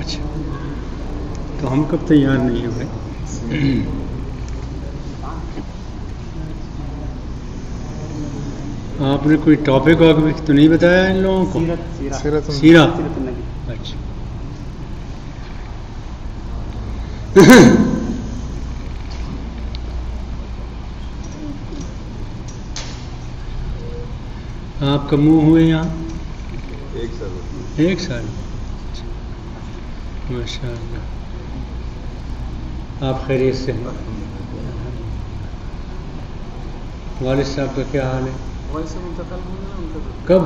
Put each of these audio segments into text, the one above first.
اچھا، تو ہم کب تیار نہیں ہوئے؟ آپ نے کوئی ٹاپک واپک تو نہیں بتایا ان لوگوں کو؟ سیرت. اچھا. آپ کا منہ ہوئے یہاں 1 سال. ماشاء اللہ. آپ خیریت سے ہیں؟ والد صاحب کا کیا حال ہے؟ کب؟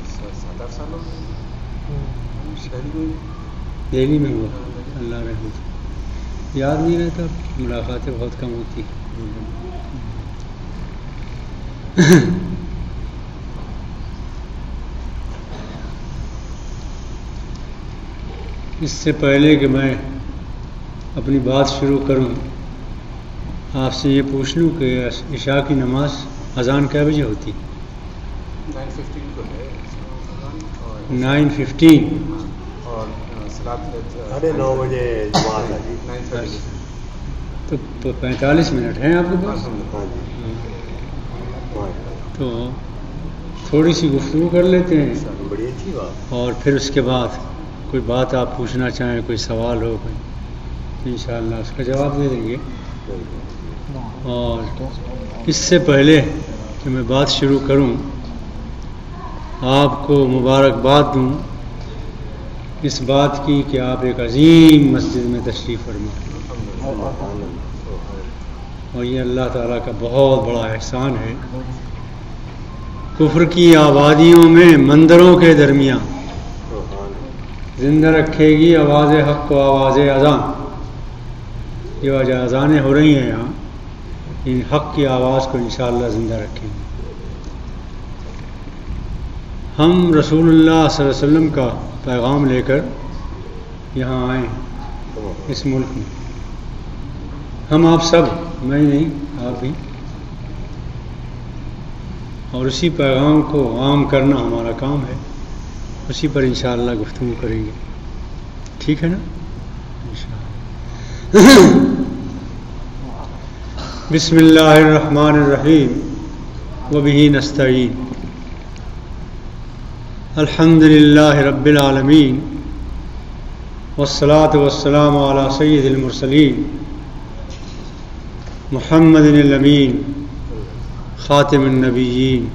7-8 سال ہو گئے. دہلی میں ہوا. اللہ رحمت. یاد نہیں رہتا، ملاقاتیں بہت کم ہوتی. اس سے پہلے کہ میں اپنی بات شروع کروں، آپ سے یہ پوچھ لوں کہ عشاء کی نماز اذان کیا بجے ہوتی؟ 9:15 کو ہے 9:15. اور 9:30 بجے جماعت ہے جی. 9:30. تو 45 منٹ ہیں آپ کے پاس. ہاں جی. تو تھوڑی سی گفتگو کر لیتے ہیں، بڑی اچھی بات. اور پھر اس کے بعد کوئی بات آپ پوچھنا چاہیں، کوئی سوال ہو کوئی، تو انشاءاللہ اس کا جواب دے دیں گے. اور اس سے پہلے کہ میں بات شروع کروں، آپ کو مبارکباد دوں اس بات کی کہ آپ ایک عظیم مسجد میں تشریف فرما، اور یہ اللہ تعالیٰ کا بہت بڑا احسان ہے. کفر کی آبادیوں میں مندروں کے درمیان زندہ رکھے گی آواز حق کو، آواز اذان. یہ وجہ اذانیں ہو رہی ہیں یہاں، ان حق کی آواز کو انشاءاللہ زندہ رکھیں گے. ہم رسول اللہ صلی اللہ علیہ وسلم کا پیغام لے کر یہاں آئے ہیں اس ملک میں. ہم آپ سب، میں نہیں آپ بھی، اور اسی پیغام کو عام کرنا ہمارا کام ہے. اسی پر انشاءاللہ گفتگو کریں گے. ٹھیک ہے نا؟ بسم اللہ الرحمن الرحیم وبہ نستعین. الحمد للہ رب العالمین والصلاة والسلام علی سید المرسلین محمد الامین خاتم النبیین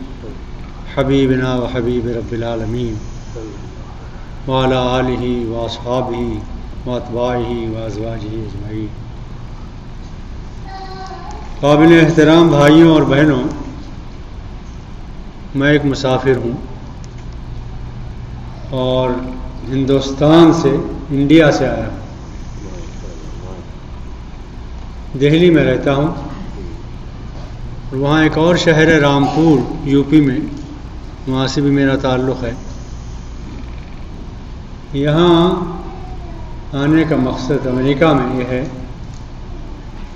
حبیبنا و حبیب رب العالمین وعلی آلہ واصحابہ واتباعہ وازواجہ اجمعین. قابل احترام بھائیوں اور بہنوں، میں ایک مسافر ہوں اور ہندوستان سے، انڈیا سے آیا ہوں. دہلی میں رہتا ہوں، اور وہاں ایک اور شہر ہے رامپور یو پی میں، وہاں سے بھی میرا تعلق ہے. یہاں آنے کا مقصد امریکہ میں یہ ہے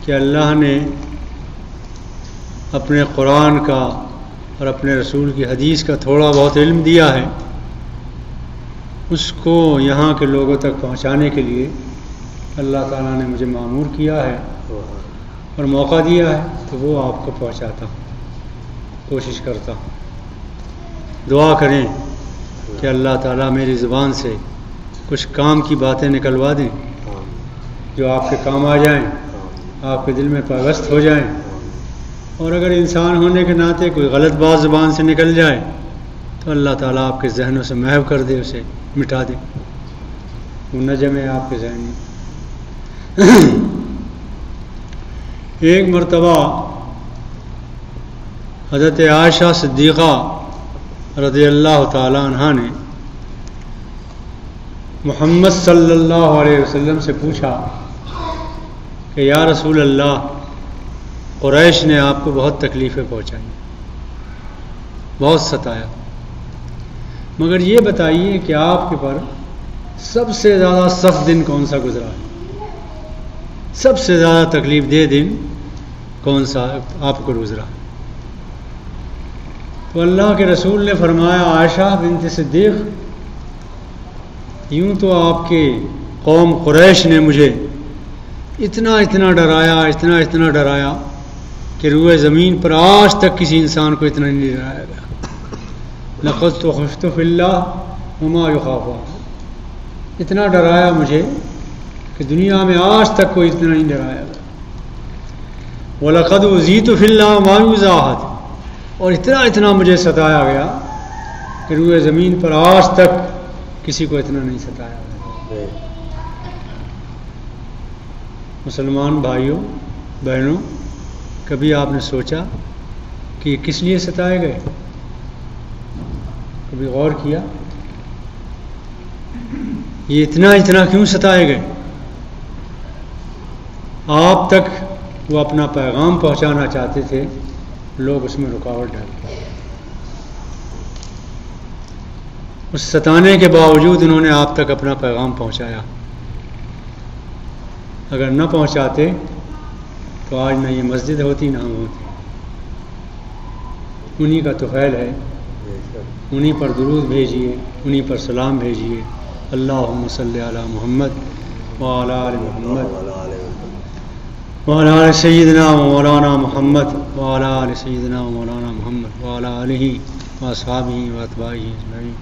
کہ اللہ نے اپنے قرآن کا اور اپنے رسول کی حدیث کا تھوڑا بہت علم دیا ہے، اس کو یہاں کے لوگوں تک پہنچانے کے لیے اللہ تعالیٰ نے مجھے مأمور کیا ہے اور موقع دیا ہے، تو وہ آپ کو پہنچاتا ہوں، کوشش کرتا ہوں. دعا کریں کہ اللہ تعالیٰ میری زبان سے کچھ کام کی باتیں نکلوا دیں جو آپ کے کام آ جائیں، آپ کے دل میں پیوست ہو جائیں. اور اگر انسان ہونے کے ناطے کوئی غلط بات زبان سے نکل جائے تو اللہ تعالیٰ آپ کے ذہنوں سے محو کر دے، اسے مٹا دے، وہ نہ جمے آپ کے ذہن میں. ایک مرتبہ حضرت عائشہ صدیقہ رضی اللہ تعالی عنہا نے محمد صلی اللہ علیہ وسلم سے پوچھا کہ یا رسول اللہ، قریش نے آپ کو بہت تکلیفیں پہنچائی، بہت ستایا، مگر یہ بتائیے کہ آپ کے پر سب سے زیادہ سخت دن کون سا گزرا ہے؟ سب سے زیادہ تکلیف دہ دن کون سا آپ کو گزرا؟ تو اللہ کے رسول نے فرمایا، عائشہ بنت صدیق، یوں تو آپ کے قوم قریش نے مجھے اتنا ڈرایا کہ روئے زمین پر آج تک کسی انسان کو اتنا نہیں ڈرایا گیا. لقد خفت فی اللہ وما یخاف. اتنا ڈرایا مجھے کہ دنیا میں آج تک کوئی اتنا نہیں ڈرایا گیا. وَلَقَدْ أُوذِيتُ فِي اللَّهِ مَا يُوذَىٰ. اور اتنا مجھے ستایا گیا کہ روئے زمین پر آج تک کسی کو اتنا نہیں ستایا گیا. مسلمان بھائیوں بہنوں، کبھی آپ نے سوچا کہ یہ کس لیے ستائے گئے؟ کبھی غور کیا یہ اتنا کیوں ستائے گئے؟ آپ تک وہ اپنا پیغام پہنچانا چاہتے تھے، لوگ اس میں رکاوٹ ڈالتے. اس ستانے کے باوجود انہوں نے آپ تک اپنا پیغام پہنچایا. اگر نہ پہنچاتے تو آج نہ یہ مسجد ہوتی نہ ہوتی. انہی کا طفیل ہے، انہی پر درود بھیجیے، انہی پر سلام بھیجیے. اللہم صلی علی محمد وعلی آل محمد وعلی آل سیدنا مولانا محمد وعلی آل سیدنا مولانا محمد وعلی آلہ واصحابہ واتباعہ اجمعین.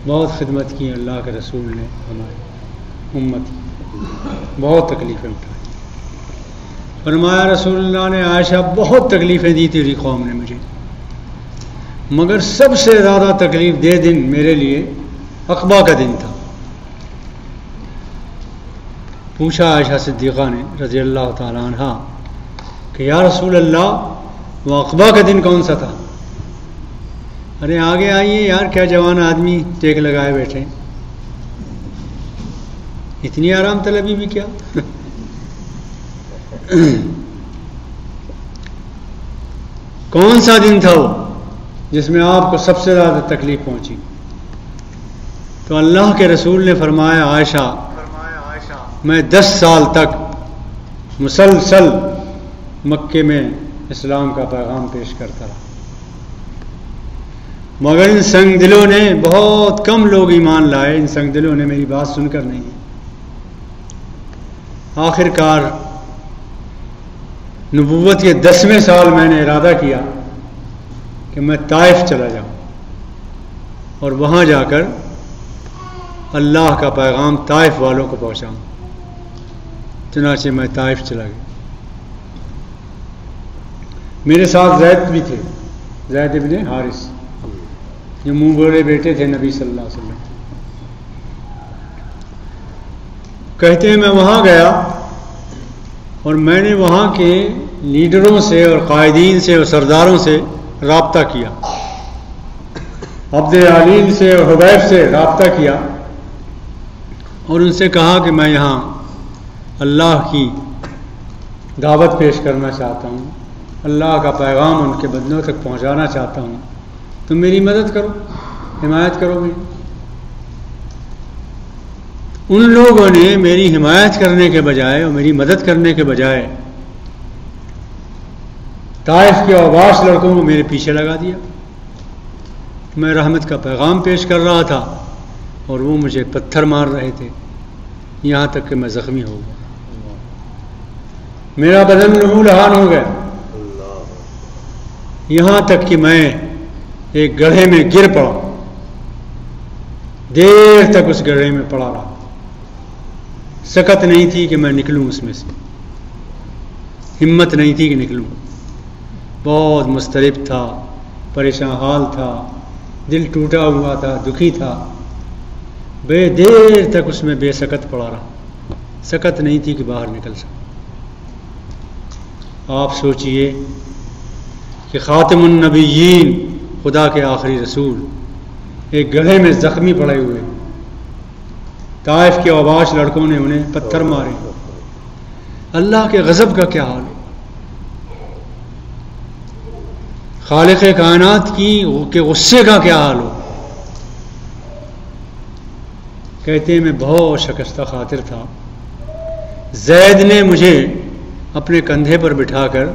بہت خدمت کی اللہ کے رسول نے ہماری امت کی، بہت تکلیفیں اٹھائی. فرمایا رسول اللہ نے عائشہ بہت تکلیفیں دی تیری قوم نے مجھے، مگر سب سے زیادہ تکلیف دہ دن میرے لیے عقبہ کا دن تھا. پوچھا عائشہ صدیقہ نے رضی اللہ تعالیٰ عنہ کہ یا رسول اللہ وہ عقبہ کا دن کون سا تھا؟ ارے آگے آئیے یار، کیا جوان آدمی ٹیک لگائے بیٹھے، اتنی آرام طلبی بھی کیا؟ کون سا دن تھا وہ جس میں آپ کو سب سے زیادہ تکلیف پہنچی؟ تو اللہ کے رسول نے فرمایا عائشہ میں 10 سال تک مسلسل مکے میں اسلام کا پیغام پیش کرتا رہا، مگر ان سنگ دلوں نے، بہت کم لوگ ایمان لائے، ان سنگ دلوں نے میری بات سن کر نہیں. آخر کار نبوت کے 10ویں سال میں نے ارادہ کیا کہ میں طائف چلا جاؤں اور وہاں جا کر اللہ کا پیغام طائف والوں کو پہنچاؤں. چنانچہ میں طائف چلا گیا. میرے ساتھ زید بھی تھے، زید ابن حارث، جو منہ بولے بیٹے تھے نبی صلی اللہ علیہ وسلم. کہتے ہیں میں وہاں گیا اور میں نے وہاں کے لیڈروں سے اور قائدین سے اور سرداروں سے رابطہ کیا، عبد العلیم سے اور حبیب سے رابطہ کیا اور ان سے کہا کہ میں یہاں اللہ کی دعوت پیش کرنا چاہتا ہوں، اللہ کا پیغام ان کے بندوں تک پہنچانا چاہتا ہوں، تم میری مدد کرو، حمایت کرو میری. ان لوگوں نے میری حمایت کرنے کے بجائے اور میری مدد کرنے کے بجائے طائف کے اوباش لڑکوں کو میرے پیچھے لگا دیا. میں رحمت کا پیغام پیش کر رہا تھا اور وہ مجھے پتھر مار رہے تھے، یہاں تک کہ میں زخمی ہو گیا، میرا بدن لہو لہان ہو گیا، یہاں تک کہ میں ایک گڑھے میں گر پڑا. دیر تک اس گڑھے میں پڑا رہا، سکت نہیں تھی کہ میں نکلوں اس میں سے، ہمت نہیں تھی کہ نکلوں. بہت مضطرب تھا، پریشان حال تھا، دل ٹوٹا ہوا تھا، دکھی تھا. بے دیر تک اس میں بے سکت پڑا رہا، سکت نہیں تھی کہ باہر نکل سکا. آپ سوچئے کہ خاتم النبیین، خدا کے آخری رسول، ایک گڑھے میں زخمی پڑے ہوئے، طائف کے اوباش لڑکوں نے انہیں پتھر مارے. اللہ کے غضب کا کیا حال ہے، خالق کائنات کی کے غصے کا کیا حال ہو. کہتے ہیں میں بہت شکستہ خاطر تھا. زید نے مجھے اپنے کندھے پر بٹھا کر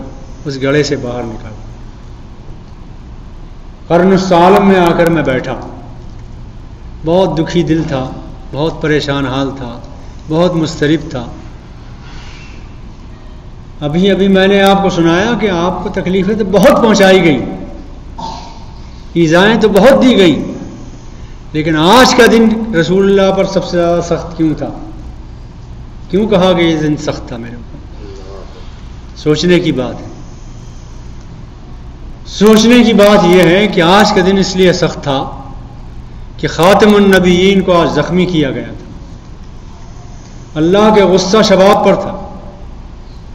اس گڑھے سے باہر نکالا. قرن السالم میں آ کر میں بیٹھا، بہت دکھی دل تھا، بہت پریشان حال تھا، بہت مضطرب تھا. ابھی میں نے آپ کو سنایا کہ آپ کو تکلیفیں تو بہت پہنچائی گئی، ایذائیں تو بہت دی گئی، لیکن آج کا دن رسول اللہ پر سب سے زیادہ سخت کیوں تھا؟ کیوں کہا کہ یہ دن سخت تھا میرے اوپر؟ سوچنے کی بات ہے. سوچنے کی بات یہ ہے کہ آج کا دن اس لیے سخت تھا کہ خاتم النبیین کو آج زخمی کیا گیا تھا. اللہ کے غصہ شباب پر تھا،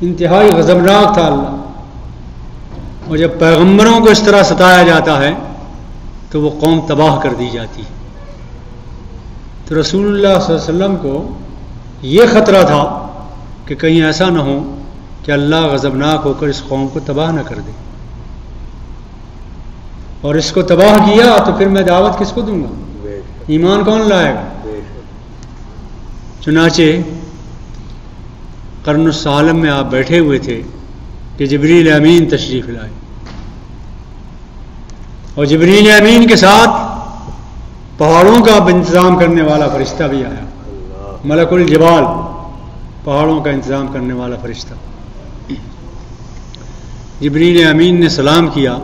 انتہائی غضبناک تھا اللہ. اور جب پیغمبروں کو اس طرح ستایا جاتا ہے تو وہ قوم تباہ کر دی جاتی ہے. تو رسول اللہ صلی اللہ علیہ وسلم کو یہ خطرہ تھا کہ کہیں ایسا نہ ہو کہ اللہ غضبناک ہو کر اس قوم کو تباہ نہ کر دے. اور اس کو تباہ کیا تو پھر میں دعوت کس کو دوں گا؟ ایمان کون لائے گا؟ چنانچہ قرن السالم میں آپ بیٹھے ہوئے تھے کہ جبریل امین تشریف لائے، اور جبریل امین کے ساتھ پہاڑوں کا انتظام کرنے والا فرشتہ بھی آیا، ملک الجبال، پہاڑوں کا انتظام کرنے والا فرشتہ. جبریل امین نے سلام کیا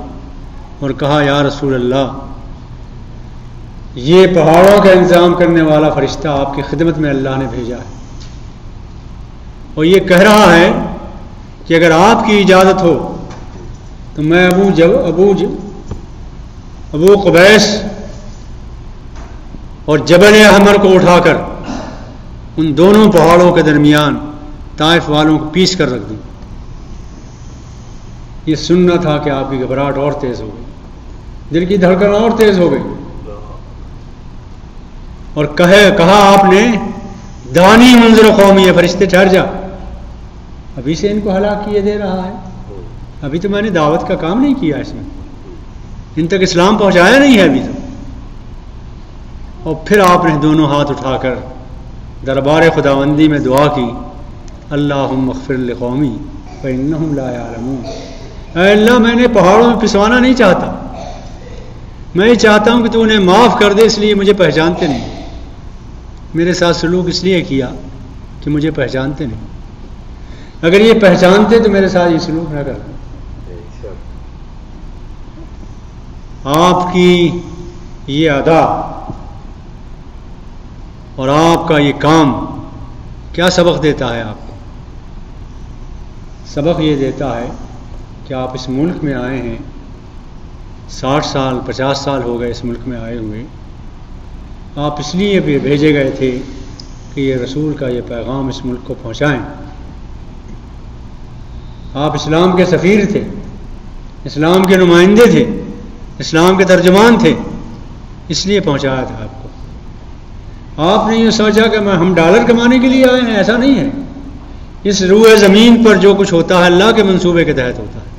اور کہا یا رسول اللہ، یہ پہاڑوں کا انتظام کرنے والا فرشتہ آپ کی خدمت میں اللہ نے بھیجا ہے، اور یہ کہہ رہا ہے کہ اگر آپ کی اجازت ہو تو میں ابو قبیس اور جبل احمر کو اٹھا کر ان دونوں پہاڑوں کے درمیان طائف والوں کو پیس کر رکھ دوں. یہ سننا تھا کہ آپ کی گھبراہٹ اور تیز ہو گئی، دل کی دھڑکن اور تیز ہو گئی، اور کہا آپ نے دانی منظر قومی ہے، فرشتے ٹھہر جا، ابھی سے ان کو ہلاک کیے دے رہا ہے، ابھی تو میں نے دعوت کا کام نہیں کیا، اس میں ان تک اسلام پہنچایا نہیں ہے ابھی تک. اور پھر آپ نے دونوں ہاتھ اٹھا کر دربار خداوندی میں دعا کی، اللہم اغفر لقومی فانہم لا یعلمون. اے اللہ، میں نے پہاڑوں میں پسوانا نہیں چاہتا، میں یہ چاہتا ہوں کہ تو انہیں معاف کر دے، اس لیے مجھے پہچانتے نہیں، میرے ساتھ سلوک اس لیے کیا کہ مجھے پہچانتے نہیں. اگر یہ پہچانتے تو میرے ساتھ یہ سلوک نہ کرتے. آپ کی یہ ادا اور آپ کا یہ کام کیا سبق دیتا ہے آپ کو؟ سبق یہ دیتا ہے کہ آپ اس ملک میں آئے ہیں، 60 سال 50 سال ہو گئے اس ملک میں آئے ہوئے. آپ اس لیے بھی بھیجے گئے تھے کہ یہ رسول کا یہ پیغام اس ملک کو پہنچائیں. آپ اسلام کے سفیر تھے، اسلام کے نمائندے تھے، اسلام کے ترجمان تھے، اس لیے پہنچایا تھا آپ کو. آپ نے یہ سوچا کہ ہم ڈالر کمانے کے لیے آئے ہیں، ایسا نہیں ہے. اس روئے زمین پر جو کچھ ہوتا ہے اللہ کے منصوبے کے تحت ہوتا ہے،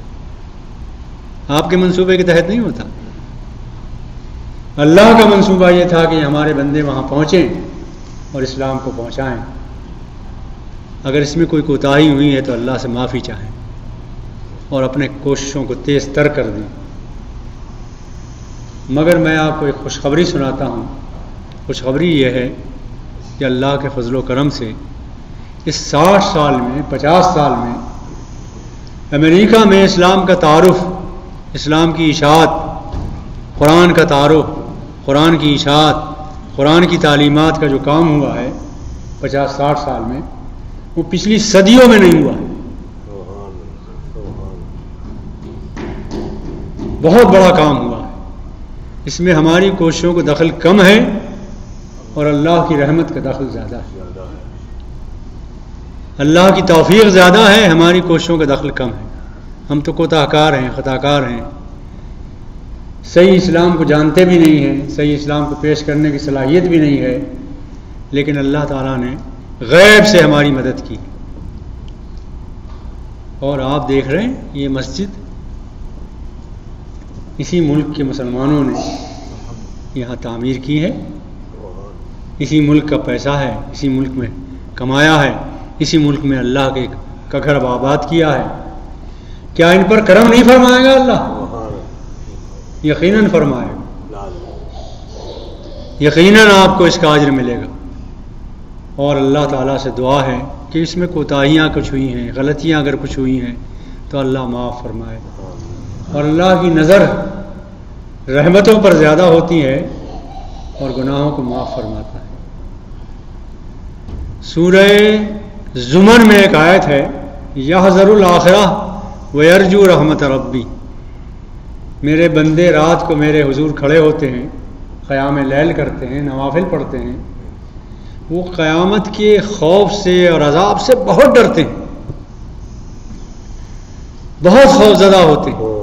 آپ کے منصوبے کے تحت نہیں ہوتا. اللہ کا منصوبہ یہ تھا کہ ہمارے بندے وہاں پہنچیں اور اسلام کو پہنچائیں. اگر اس میں کوئی کوتاہی ہوئی ہے تو اللہ سے معافی چاہیں اور اپنے کوششوں کو تیز تر کر دیں. مگر میں آپ کو ایک خوشخبری سناتا ہوں. خوشخبری یہ ہے کہ اللہ کے فضل و کرم سے اس 60 سال میں 50 سال میں امریکہ میں اسلام کا تعارف، اسلام کی اشاعت، قرآن کا تعارف، قرآن کی اشاعت، قرآن کی تعلیمات کا جو کام ہوا ہے 50-60 سال میں، وہ پچھلی صدیوں میں نہیں ہوا ہے. بہت بڑا کام ہوا ہے. اس میں ہماری کوششوں کو دخل کم ہے اور اللہ کی رحمت کا دخل زیادہ ہے. اللہ کی توفیق زیادہ ہے، ہماری کوششوں کا دخل کم ہے. ہم تو کوتاہ کار ہیں، خطا کار ہیں، صحیح اسلام کو جانتے بھی نہیں ہیں، صحیح اسلام کو پیش کرنے کی صلاحیت بھی نہیں ہے. لیکن اللہ تعالیٰ نے غیب سے ہماری مدد کی. اور آپ دیکھ رہے ہیں یہ مسجد اسی ملک کے مسلمانوں نے یہاں تعمیر کی ہے، اسی ملک کا پیسہ ہے، اسی ملک میں کمایا ہے، اسی ملک میں اللہ کے کا گھر آباد کیا ہے. کیا ان پر کرم نہیں فرمائے گا اللہ؟ یقیناً فرمائے گا، یقیناً آپ کو اس کا اجر ملے گا. اور اللہ تعالیٰ سے دعا ہے کہ اس میں کوتاہیاں کچھ ہوئی ہیں، غلطیاں اگر کچھ ہوئی ہیں تو اللہ معاف فرمائے. اور اللہ کی نظر رحمتوں پر زیادہ ہوتی ہے اور گناہوں کو معاف فرماتا ہے. سورہ زمر میں ایک آیت ہے، یحذر الآخرہ ویرجو رحمت ربی. میرے بندے رات کو میرے حضور کھڑے ہوتے ہیں، قیام لیل کرتے ہیں، نوافل پڑھتے ہیں، وہ قیامت کے خوف سے اور عذاب سے بہت ڈرتے ہیں، بہت خوف زدہ ہوتے ہیں.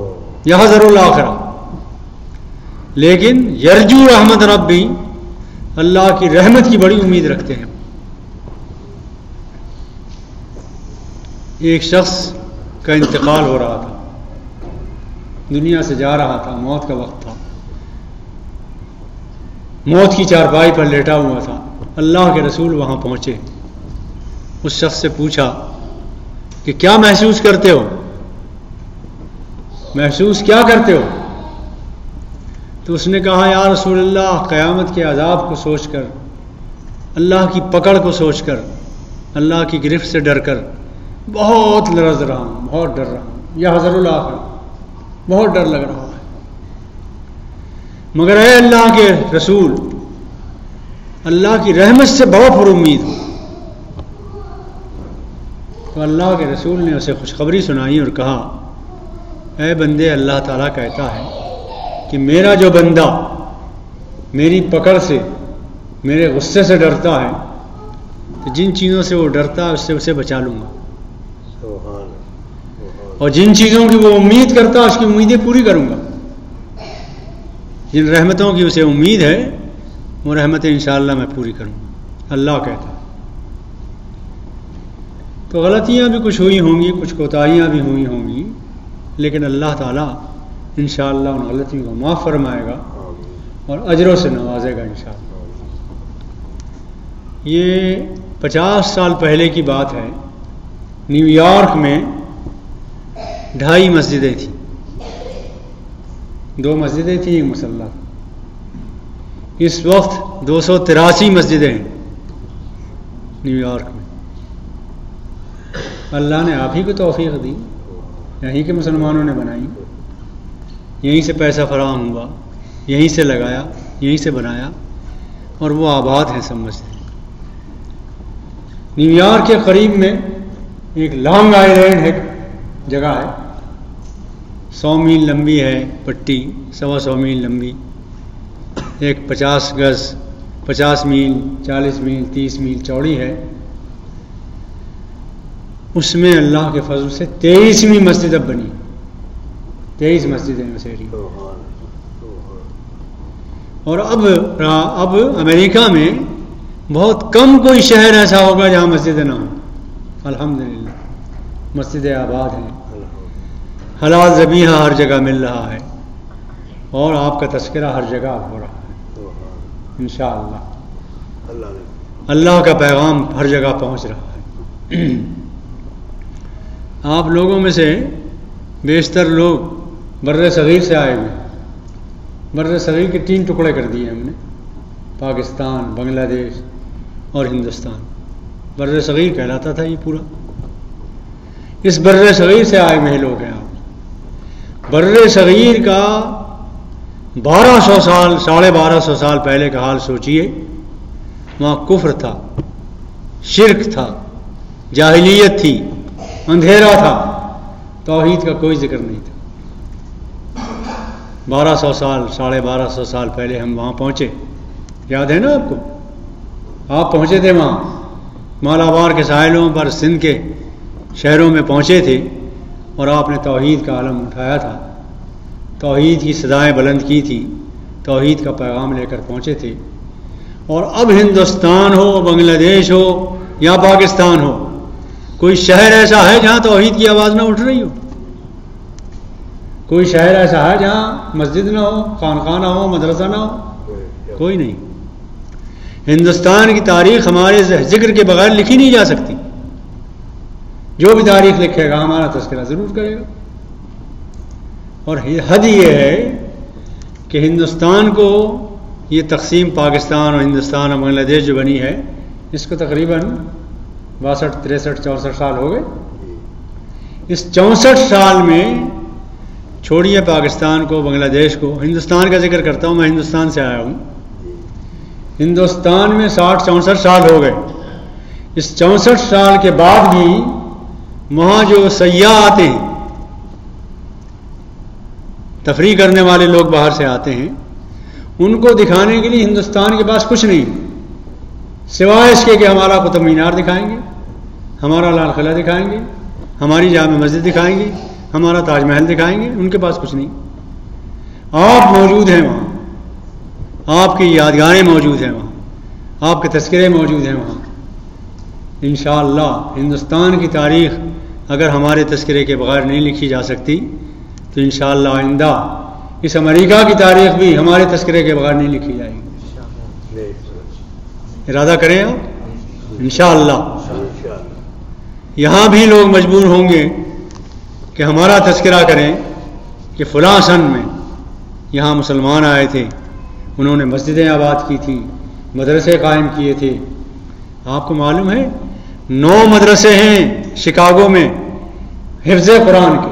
یحذر الآخرہ، لیکن یرجو رحمت ربی، اللہ کی رحمت کی بڑی امید رکھتے ہیں. ایک شخص کا انتقال ہو رہا تھا، دنیا سے جا رہا تھا، موت کا وقت تھا، موت کی چارپائی پر لیٹا ہوا تھا. اللہ کے رسول وہاں پہنچے، اس شخص سے پوچھا کہ کیا محسوس کرتے ہو، محسوس کیا کرتے ہو؟ تو اس نے کہا یا رسول اللہ، قیامت کے عذاب کو سوچ کر، اللہ کی پکڑ کو سوچ کر، اللہ کی گرفت سے ڈر کر بہت لرز رہا ہوں، بہت ڈر رہا ہوں. یا حضر الآخرہ، بہت ڈر لگ رہا ہے. مگر اے اللہ کے رسول، اللہ کی رحمت سے بہت پر امید ہوں. تو اللہ کے رسول نے اسے خوشخبری سنائی اور کہا اے بندے، اللہ تعالیٰ کہتا ہے کہ میرا جو بندہ میری پکڑ سے، میرے غصے سے ڈرتا ہے تو جن چیزوں سے وہ ڈرتا ہے اس سے اسے بچا لوں گا، اور جن چیزوں کی وہ امید کرتا ہے اس کی امیدیں پوری کروں گا. جن رحمتوں کی اسے امید ہے وہ رحمتیں انشاءاللہ میں پوری کروں گا، اللہ کہتا ہے. تو غلطیاں بھی کچھ ہوئی ہوں گی، کچھ کوتاہیاں بھی ہوئی ہوں گی، لیکن اللہ تعالیٰ انشاءاللہ ان غلطیوں کو معاف فرمائے گا اور اجروں سے نوازے گا انشاءاللہ. یہ 50 سال پہلے کی بات ہے. نیو یارک میں 2.5 مسجدیں تھیں، 2 مسجدیں تھیں، ایک مسلح. اس وقت 283 مسجدیں ہیں نیو یارک میں. اللہ نے آپ ہی کو توفیق دی، یہیں کے مسلمانوں نے بنائی، یہیں سے پیسہ فراہم ہوا، یہیں سے لگایا، یہیں سے بنایا، اور وہ آباد ہیں سب مسجد. نیو یارک کے قریب میں ایک لانگ آئیلینڈ ایک جگہ ہے، 100 میل لمبی ہے پٹی، 125 میل لمبی، ایک 50 گز، 50 میل، 40 میل، 30 میل چوڑی ہے. اس میں اللہ کے فضل سے 23ویں مسجد اب بنی، 23 مسجدیں مسیری. اور اب امریکہ میں بہت کم کوئی شہر ایسا ہوگا جہاں مسجدیں نہ ہوں. الحمدللہ مسجدیں آباد ہیں، حلال ذبیحہ ہر جگہ مل رہا ہے، اور آپ کا تذکرہ ہر جگہ ہو رہا ہے انشاءاللہ. اللہ کا پیغام ہر جگہ پہنچ رہا ہے. آپ لوگوں میں سے بیشتر لوگ بر صغیر سے آئے ہوئے. بر صغیر کے 3 ٹکڑے کر دیے ہم نے، پاکستان، بنگلہ دیش اور ہندوستان. بر صغیر کہلاتا تھا یہ پورا. اس بر صغیر سے آئے ہوئے لوگ ہیں آپ. بر صغیر کا 1200 سال، 1250 سال پہلے کا حال سوچئے. وہاں کفر تھا، شرک تھا، جاہلیت تھی، اندھیرا تھا، توحید کا کوئی ذکر نہیں تھا. 1200 سال، 1250 سال پہلے ہم وہاں پہنچے. یاد ہے نا آپ کو؟ آپ پہنچے تھے وہاں، مالابار کے ساحلوں پر سندھ کے شہروں میں پہنچے تھے، اور آپ نے توحید کا علم اٹھایا تھا، توحید کی صدائیں بلند کی تھی، توحید کا پیغام لے کر پہنچے تھے. اور اب ہندوستان ہو، بنگلہ دیش ہو یا پاکستان ہو، کوئی شہر ایسا ہے جہاں توحید کی آواز نہ اٹھ رہی ہو؟ کوئی شہر ایسا ہے جہاں مسجد نہ ہو، خانقاہ نہ ہو، مدرسہ نہ ہو؟ کوئی نہیں. ہندوستان کی تاریخ ہمارے ذکر کے بغیر لکھی نہیں جا سکتی. جو بھی تاریخ لکھے گا ہمارا تذکرہ ضرور کرے گا. اور حد یہ ہے کہ ہندوستان کو یہ تقسیم، پاکستان اور ہندوستان اور بنگلہ دیش جو بنی ہے، اس کو تقریباً 62 63 64 سال ہو گئے. اس 64 سال میں چھوڑیے پاکستان کو، بنگلہ دیش کو، ہندوستان کا ذکر کرتا ہوں. میں ہندوستان سے آیا ہوں. ہندوستان میں 60 64 سال ہو گئے. اس 64 سال کے بعد بھی وہاں جو سیاح آتے ہیں، تفریح کرنے والے لوگ باہر سے آتے ہیں، ان کو دکھانے کے لیے ہندوستان کے پاس کچھ نہیں سوائے اس کے کہ ہمارا قطب مینار دکھائیں گے، ہمارا لال قلعہ دکھائیں گے، ہماری جامع مسجد دکھائیں گے، ہمارا تاج محل دکھائیں گے. ان کے پاس کچھ نہیں. آپ موجود ہیں وہاں، آپ کی یادگاریں موجود ہیں وہاں، آپ کے تذکرے موجود ہیں وہاں. انشاءاللہ ہندوستان کی تاریخ اگر ہمارے تذکرے کے بغیر نہیں لکھی جا سکتی تو انشاءاللہ آئندہ اس امریکہ کی تاریخ بھی ہمارے تذکرے کے بغیر نہیں لکھی جائے گی. ارادہ کریں آپ انشاءاللہ. یہاں بھی لوگ مجبور ہوں گے کہ ہمارا تذکرہ کریں کہ فلاں سن میں یہاں مسلمان آئے تھے، انہوں نے مسجدیں آباد کی تھی، مدرسے قائم کیے تھے. آپ کو معلوم ہے 9 مدرسے ہیں شکاگو میں حفظ قرآن کے.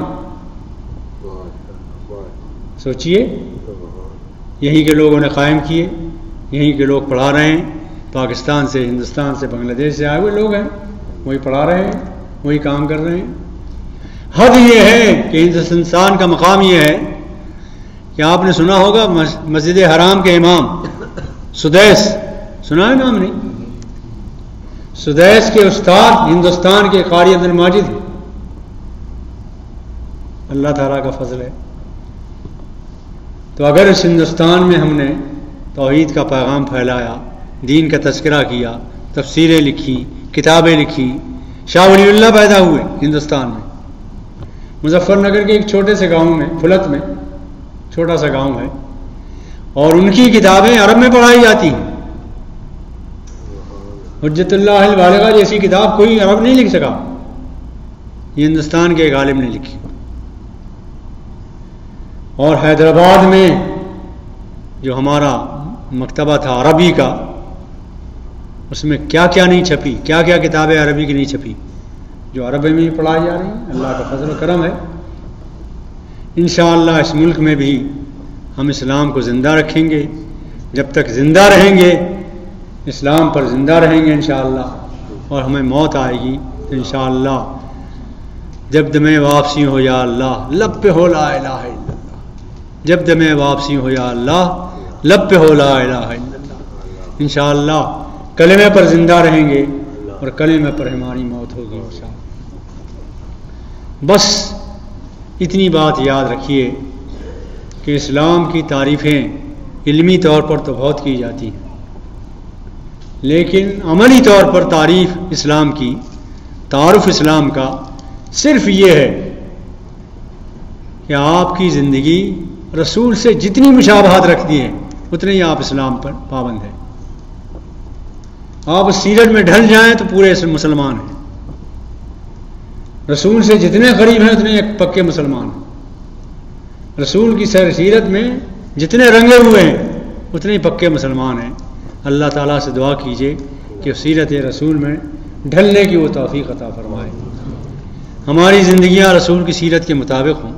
سوچئے یہیں کے لوگوں نے قائم کیے، یہیں کے لوگ پڑھا رہے ہیں. پاکستان سے، ہندوستان سے، بنگلہ دیش سے آئے ہوئے لوگ ہیں، وہی پڑھا رہے ہیں، وہی کام کر رہے ہیں. حد یہ ہے کہ ہندوستان کا مقام یہ ہے کہ آپ نے سنا ہوگا مسجد حرام کے امام سدیس، سنا ہے نام نہیں؟ سدیس کے استاد ہندوستان کے قاری عبد الماجد ہیں. اللہ تعالیٰ کا فضل ہے. تو اگر اس ہندوستان میں ہم نے توحید کا پیغام پھیلایا، دین کا تذکرہ کیا، تفسیریں لکھی، کتابیں لکھی، شاہ ولی اللہ پیدا ہوئے ہندوستان میں. مظفر نگر کے ایک چھوٹے سے گاؤں میں، پھلت میں چھوٹا سا گاؤں ہے، اور ان کی کتابیں عرب میں پڑھائی جاتی ہیں. حجت اللہ البالغہ جیسی کتاب کوئی عرب نہیں لکھ سکا، یہ ہندوستان کے ایک عالم نے لکھی. اور حیدرآباد میں جو ہمارا مکتبہ تھا عربی کا، اس میں کیا کیا نہیں چھپی، کیا کیا کتابیں عربی کی نہیں چھپی جو عربی میں ہی پڑھائی جا رہی ہیں. اللہ کا فضل و کرم ہے. انشاءاللہ اس ملک میں بھی ہم اسلام کو زندہ رکھیں گے. جب تک زندہ رہیں گے، اسلام پر زندہ رہیں گے انشاءاللہ، اور ہمیں موت آئے گی تو انشاءاللہ جب دمیں واپسی ہو یا اللہ لب پہ ہو لا الہ الا اللہ. جب دمیں واپسی ہو یا اللہ لب پہ ہو لا الہ الا اللہ. انشاءاللہ کلمے پر زندہ رہیں گے اور کلمے پر ہماری موت ہوگی انشاءاللہ. بس اتنی بات یاد رکھیے کہ اسلام کی تعریفیں علمی طور پر تو بہت کی جاتی ہیں، لیکن عملی طور پر تعریف اسلام کی، تعارف اسلام کا صرف یہ ہے کہ آپ کی زندگی رسول سے جتنی مشابہت رکھتی ہے اتنے ہی آپ اسلام پر پابند ہیں. آپ اس سیرت میں ڈھل جائیں تو پورے مسلمان ہیں. رسول سے جتنے قریب ہیں اتنے ایک پکے مسلمان ہیں. رسول کی سیرت میں جتنے رنگے ہوئے ہیں اتنے ہی پکے مسلمان ہیں. اللہ تعالیٰ سے دعا کیجیے کہ سیرت رسول میں ڈھلنے کی وہ توفیق عطا فرمائے. ہماری زندگیاں رسول کی سیرت کے مطابق ہوں،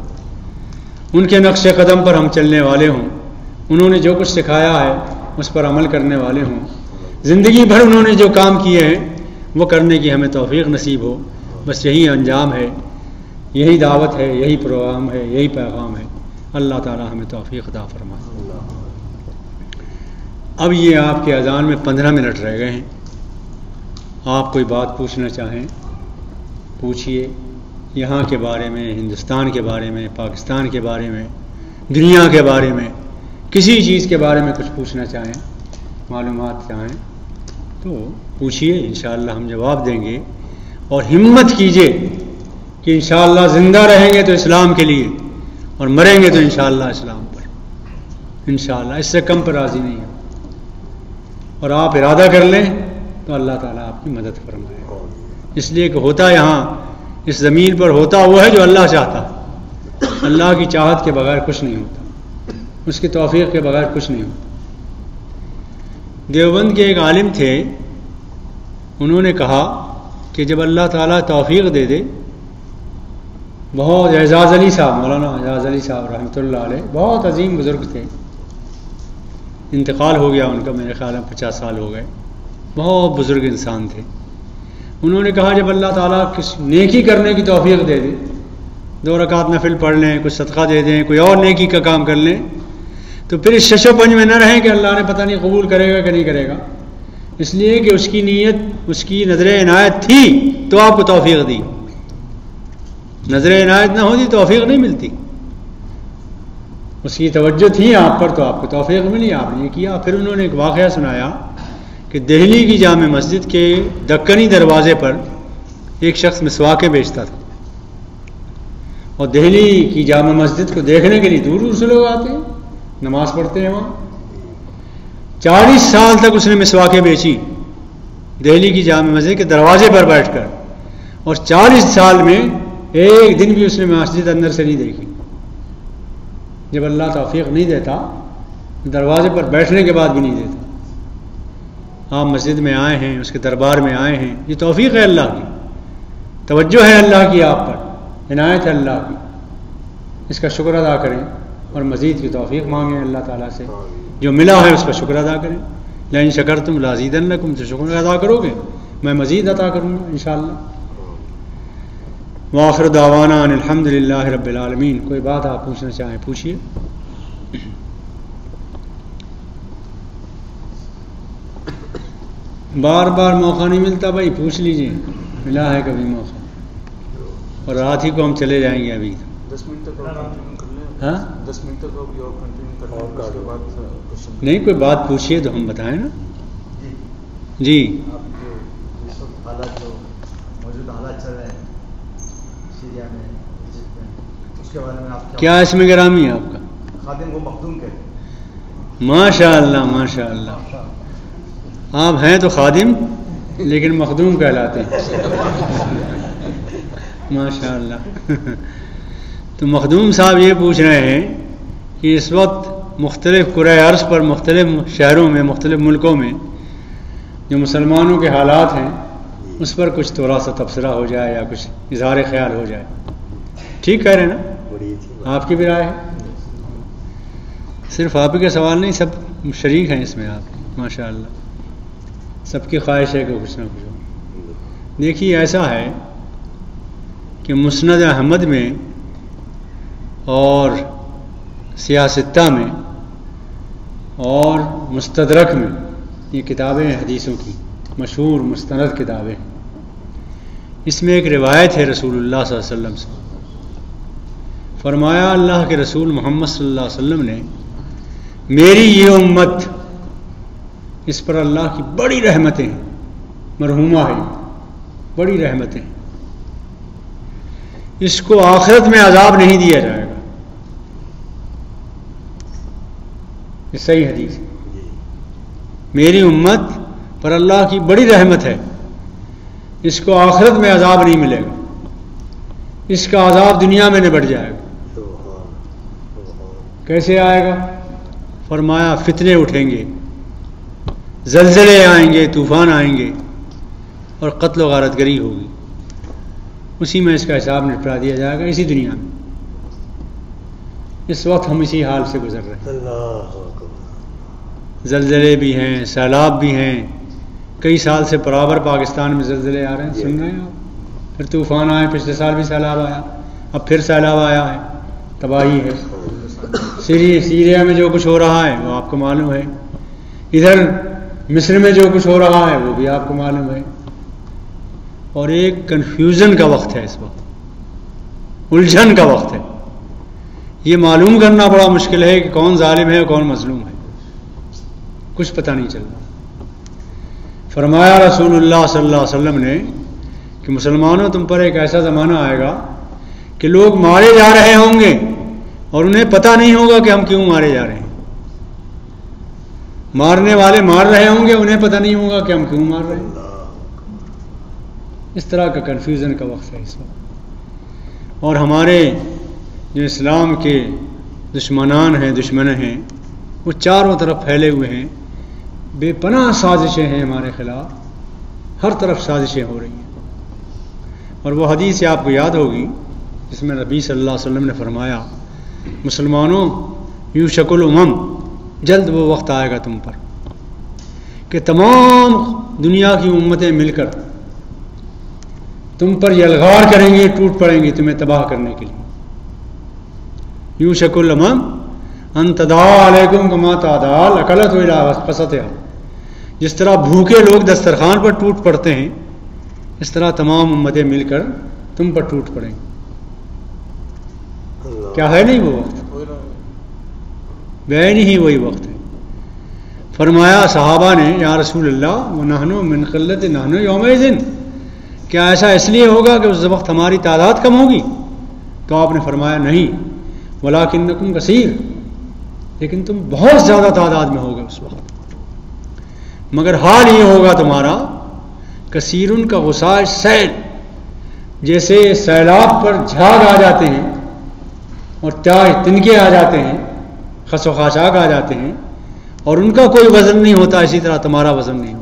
ان کے نقش قدم پر ہم چلنے والے ہوں، انہوں نے جو کچھ سکھایا ہے اس پر عمل کرنے والے ہوں. زندگی بھر انہوں نے جو کام کیے ہیں وہ کرنے کی ہمیں توفیق نصیب ہو. بس یہی انجام ہے، یہی دعوت ہے، یہی پروگرام ہے، یہی پیغام ہے. اللہ تعالیٰ ہمیں توفیق عطا فرمائے. اب یہ آپ کے اذان میں 15 منٹ رہ گئے ہیں. آپ کوئی بات پوچھنا چاہیں پوچھیے، یہاں کے بارے میں، ہندوستان کے بارے میں، پاکستان کے بارے میں، دنیا کے بارے میں، کسی چیز کے بارے میں کچھ پوچھنا چاہیں، معلومات چاہیں تو پوچھیے، انشاءاللہ ہم جواب دیں گے. اور ہمت کیجیے کہ انشاءاللہ زندہ رہیں گے تو اسلام کے لیے اور مریں گے تو انشاءاللہ اسلام پر. انشاءاللہ اس سے کم پر راضی نہیں ہے. اور آپ ارادہ کر لیں تو اللہ تعالیٰ آپ کی مدد فرمائے. اس لیے کہ ہوتا یہاں اس زمین پر ہوتا ہوا ہے جو اللہ چاہتا ہے. اللہ کی چاہت کے بغیر کچھ نہیں ہوتا، اس کی توفیق کے بغیر کچھ نہیں ہوتا. دیوبند کے ایک عالم تھے، انہوں نے کہا کہ جب اللہ تعالیٰ توفیق دے دے، بہت اعزاز علی صاحب، مولانا اعزاز علی صاحب رحمۃ اللہ علیہ بہت عظیم بزرگ تھے، انتقال ہو گیا ان کا، میرے خیال میں 50 سال ہو گئے، بہت بزرگ انسان تھے۔ انہوں نے کہا جب اللہ تعالیٰ کس نیکی کرنے کی توفیق دے دے، 2 رکعت نفل پڑھ لیں، کچھ صدقہ دے دیں، کوئی اور نیکی کا کام کر لیں، تو پھر اس شش و پنج میں نہ رہیں کہ اللہ نے پتہ نہیں قبول کرے گا کہ نہیں کرے گا، اس لیے کہ اس کی نیت، اس کی نظر عنایت تھی تو آپ کو توفیق دی، نظر عنایت نہ ہوتی توفیق نہیں ملتی، اس کی توجہ تھی آپ پر تو آپ کو توفیق ملی، آپ نے یہ کیا۔ پھر انہوں نے ایک واقعہ سنایا کہ دہلی کی جامع مسجد کے دکنی دروازے پر ایک شخص مسواکیں بیچتا تھا، اور دہلی کی جامع مسجد کو دیکھنے کے لیے دور دور سے لوگ آتے ہیں، نماز پڑھتے ہیں وہاں۔ 40 سال تک اس نے مسواکیں بیچی دہلی کی جامع مسجد کے دروازے پر بیٹھ کر، اور 40 سال میں ایک دن بھی اس نے مسجد اندر سے نہیں دیکھی۔ جب اللہ توفیق نہیں دیتا، دروازے پر بیٹھنے کے بعد بھی نہیں دیتا۔ آپ مسجد میں آئے ہیں، اس کے دربار میں آئے ہیں، یہ توفیق ہے اللہ کی، توجہ ہے اللہ کی آپ پر، عنایت ہے اللہ کی، اس کا شکر ادا کریں اور مزید کی توفیق مانگیں اللہ تعالیٰ سے، جو ملا ہے اس کا شکر ادا کریں۔ لئن شکرتم لازیدنکم، تو شکر ادا کرو گے میں مزید عطا کروں گا انشاءاللہ۔ وآخر دعوانا ان الحمد للہ رب العالمین۔ کوئی بات آپ پوچھنا چاہیں پوچھیے۔ بار بار موقع نہیں ملتا بھائی، پوچھ لیجئے، ملا ہے کبھی موقع، اور رات ہی کو ہم چلے جائیں گے ابھی۔ 10 منٹ تک اور کنٹینیو کر لیں۔ ہاں 10 منٹ تک اور کنٹینیو کر لیں، اس کے بعد کوشچن۔ نہیں، کوئی بات پوچھیے تو ہم بتائیں نا۔ جی آپ جو اس وقت حالات جو موجود حالات چل رہے ہیں سیریا میں، ایجپٹ میں، اس کے بارے میں آپ کیا اس میں گرامی ہے آپ کا؟ خادم کو مخدوم کہتے ہیں۔ ماشاء اللہ ماشاء اللہ، آپ ہیں تو خادم لیکن مخدوم کہلاتے ہیں، ماشاء اللہ۔ تو مخدوم صاحب یہ پوچھ رہے ہیں کہ اس وقت مختلف کرۂ ارض پر، مختلف شہروں میں، مختلف ملکوں میں جو مسلمانوں کے حالات ہیں اس پر کچھ تھوڑا سا تبصرہ ہو جائے یا کچھ اظہار خیال ہو جائے۔ ٹھیک کہہ رہے ہیں نا؟ آپ کی بھی رائے ہے؟ صرف آپ ہی کا سوال نہیں، سب شریک ہیں اس میں، آپ ماشاء اللہ سب کی خواہش ہے کہ کچھ نہ کچھ ہو۔ دیکھیے ایسا ہے کہ مسند احمد میں اور سیاستہ میں اور مستدرک میں، یہ کتابیں ہیں حدیثوں کی مشہور مستند کتابیں، اس میں ایک روایت ہے رسول اللہ صلی اللہ علیہ وسلم سے، فرمایا اللہ کے رسول محمد صلی اللہ علیہ وسلم نے، میری یہ امت، اس پر اللہ کی بڑی رحمتیں ہیں، مرحومہ ہے، بڑی رحمتیں ہیں، اس کو آخرت میں عذاب نہیں دیا جائے گا۔ یہ صحیح حدیث ہے، میری امت پر اللہ کی بڑی رحمت ہے، اس کو آخرت میں عذاب نہیں ملے گا، اس کا عذاب دنیا میں نبٹ جائے گا۔ کیسے آئے گا؟ فرمایا فتنے اٹھیں گے، زلزلے آئیں گے، طوفان آئیں گے، اور قتل و غارت گری ہوگی، اسی میں اس کا حساب نپٹا دیا جائے گا، اسی دنیا میں۔ اس وقت ہم اسی حال سے گزر رہے ہیں، زلزلے بھی ہیں، سیلاب بھی ہیں، کئی سال سے برابر پاکستان میں زلزلے آ رہے ہیں، سن رہے ہیں آپ؟ پھر طوفان آئے، پچھلے سال بھی سیلاب آیا، اب پھر سیلاب آیا ہے، تباہی ہے۔ سیریا میں جو کچھ ہو رہا ہے وہ آپ کو معلوم ہے، ادھر مصر میں جو کچھ ہو رہا ہے وہ بھی آپ کو معلوم ہے، اور ایک کنفیوژن کا وقت ہے، اس وقت الجھن کا وقت ہے، یہ معلوم کرنا بڑا مشکل ہے کہ کون ظالم ہے اور کون مظلوم ہے، کچھ پتہ نہیں چل رہا۔ فرمایا رسول اللہ صلی اللہ علیہ وسلم نے کہ مسلمانوں تم پر ایک ایسا زمانہ آئے گا کہ لوگ مارے جا رہے ہوں گے اور انہیں پتہ نہیں ہوگا کہ ہم کیوں مارے جا رہے ہیں، مارنے والے مار رہے ہوں گے، انہیں پتہ نہیں ہوگا کہ ہم کیوں مار رہے ہیں۔ اس طرح کا کنفیوژن کا وقت ہے اس وقت، اور ہمارے جو اسلام کے دشمنان ہیں، دشمن ہیں، وہ چاروں طرف پھیلے ہوئے ہیں، بے پناہ سازشیں ہیں ہمارے خلاف، ہر طرف سازشیں ہو رہی ہیں. اور وہ حدیث آپ کو یاد ہوگی جس میں نبی صلی اللہ علیہ وسلم نے فرمایا مسلمانوں یوشک الامم، جلد وہ وقت آئے گا تم پر کہ تمام دنیا کی امتیں مل کر تم پر یلغار کریں گی، ٹوٹ پڑیں گی تمہیں تباہ کرنے کے لیے. یوشک الامم ان تداعی علیکم کما تداعی الاکلۃ الی قصتھا، جس طرح بھوکے لوگ دسترخوان پر ٹوٹ پڑتے ہیں اس طرح تمام امتیں مل کر تم پر ٹوٹ پڑیں گی. کیا ہے نہیں وہ وقت؟ بین ہی وہی وقت ہے. فرمایا صحابہ نے یا رسول اللہ ونحن من قلۃ نحن یومئذ، کیا ایسا اس لیے ہوگا کہ اس وقت ہماری تعداد کم ہوگی؟ تو آپ نے فرمایا نہیں، ولکنکم کثیر، لیکن تم بہت زیادہ تعداد میں ہوگے اس وقت. مگر حال یہ ہوگا تمہارا کثیرن کا غصہ سیل، جیسے سیلاب پر جھاگ آ جاتے ہیں اور تنکے آ جاتے ہیں، خس و خاشاک آ جاتے ہیں اور ان کا کوئی وزن نہیں ہوتا، اسی طرح تمہارا وزن نہیں ہوگا.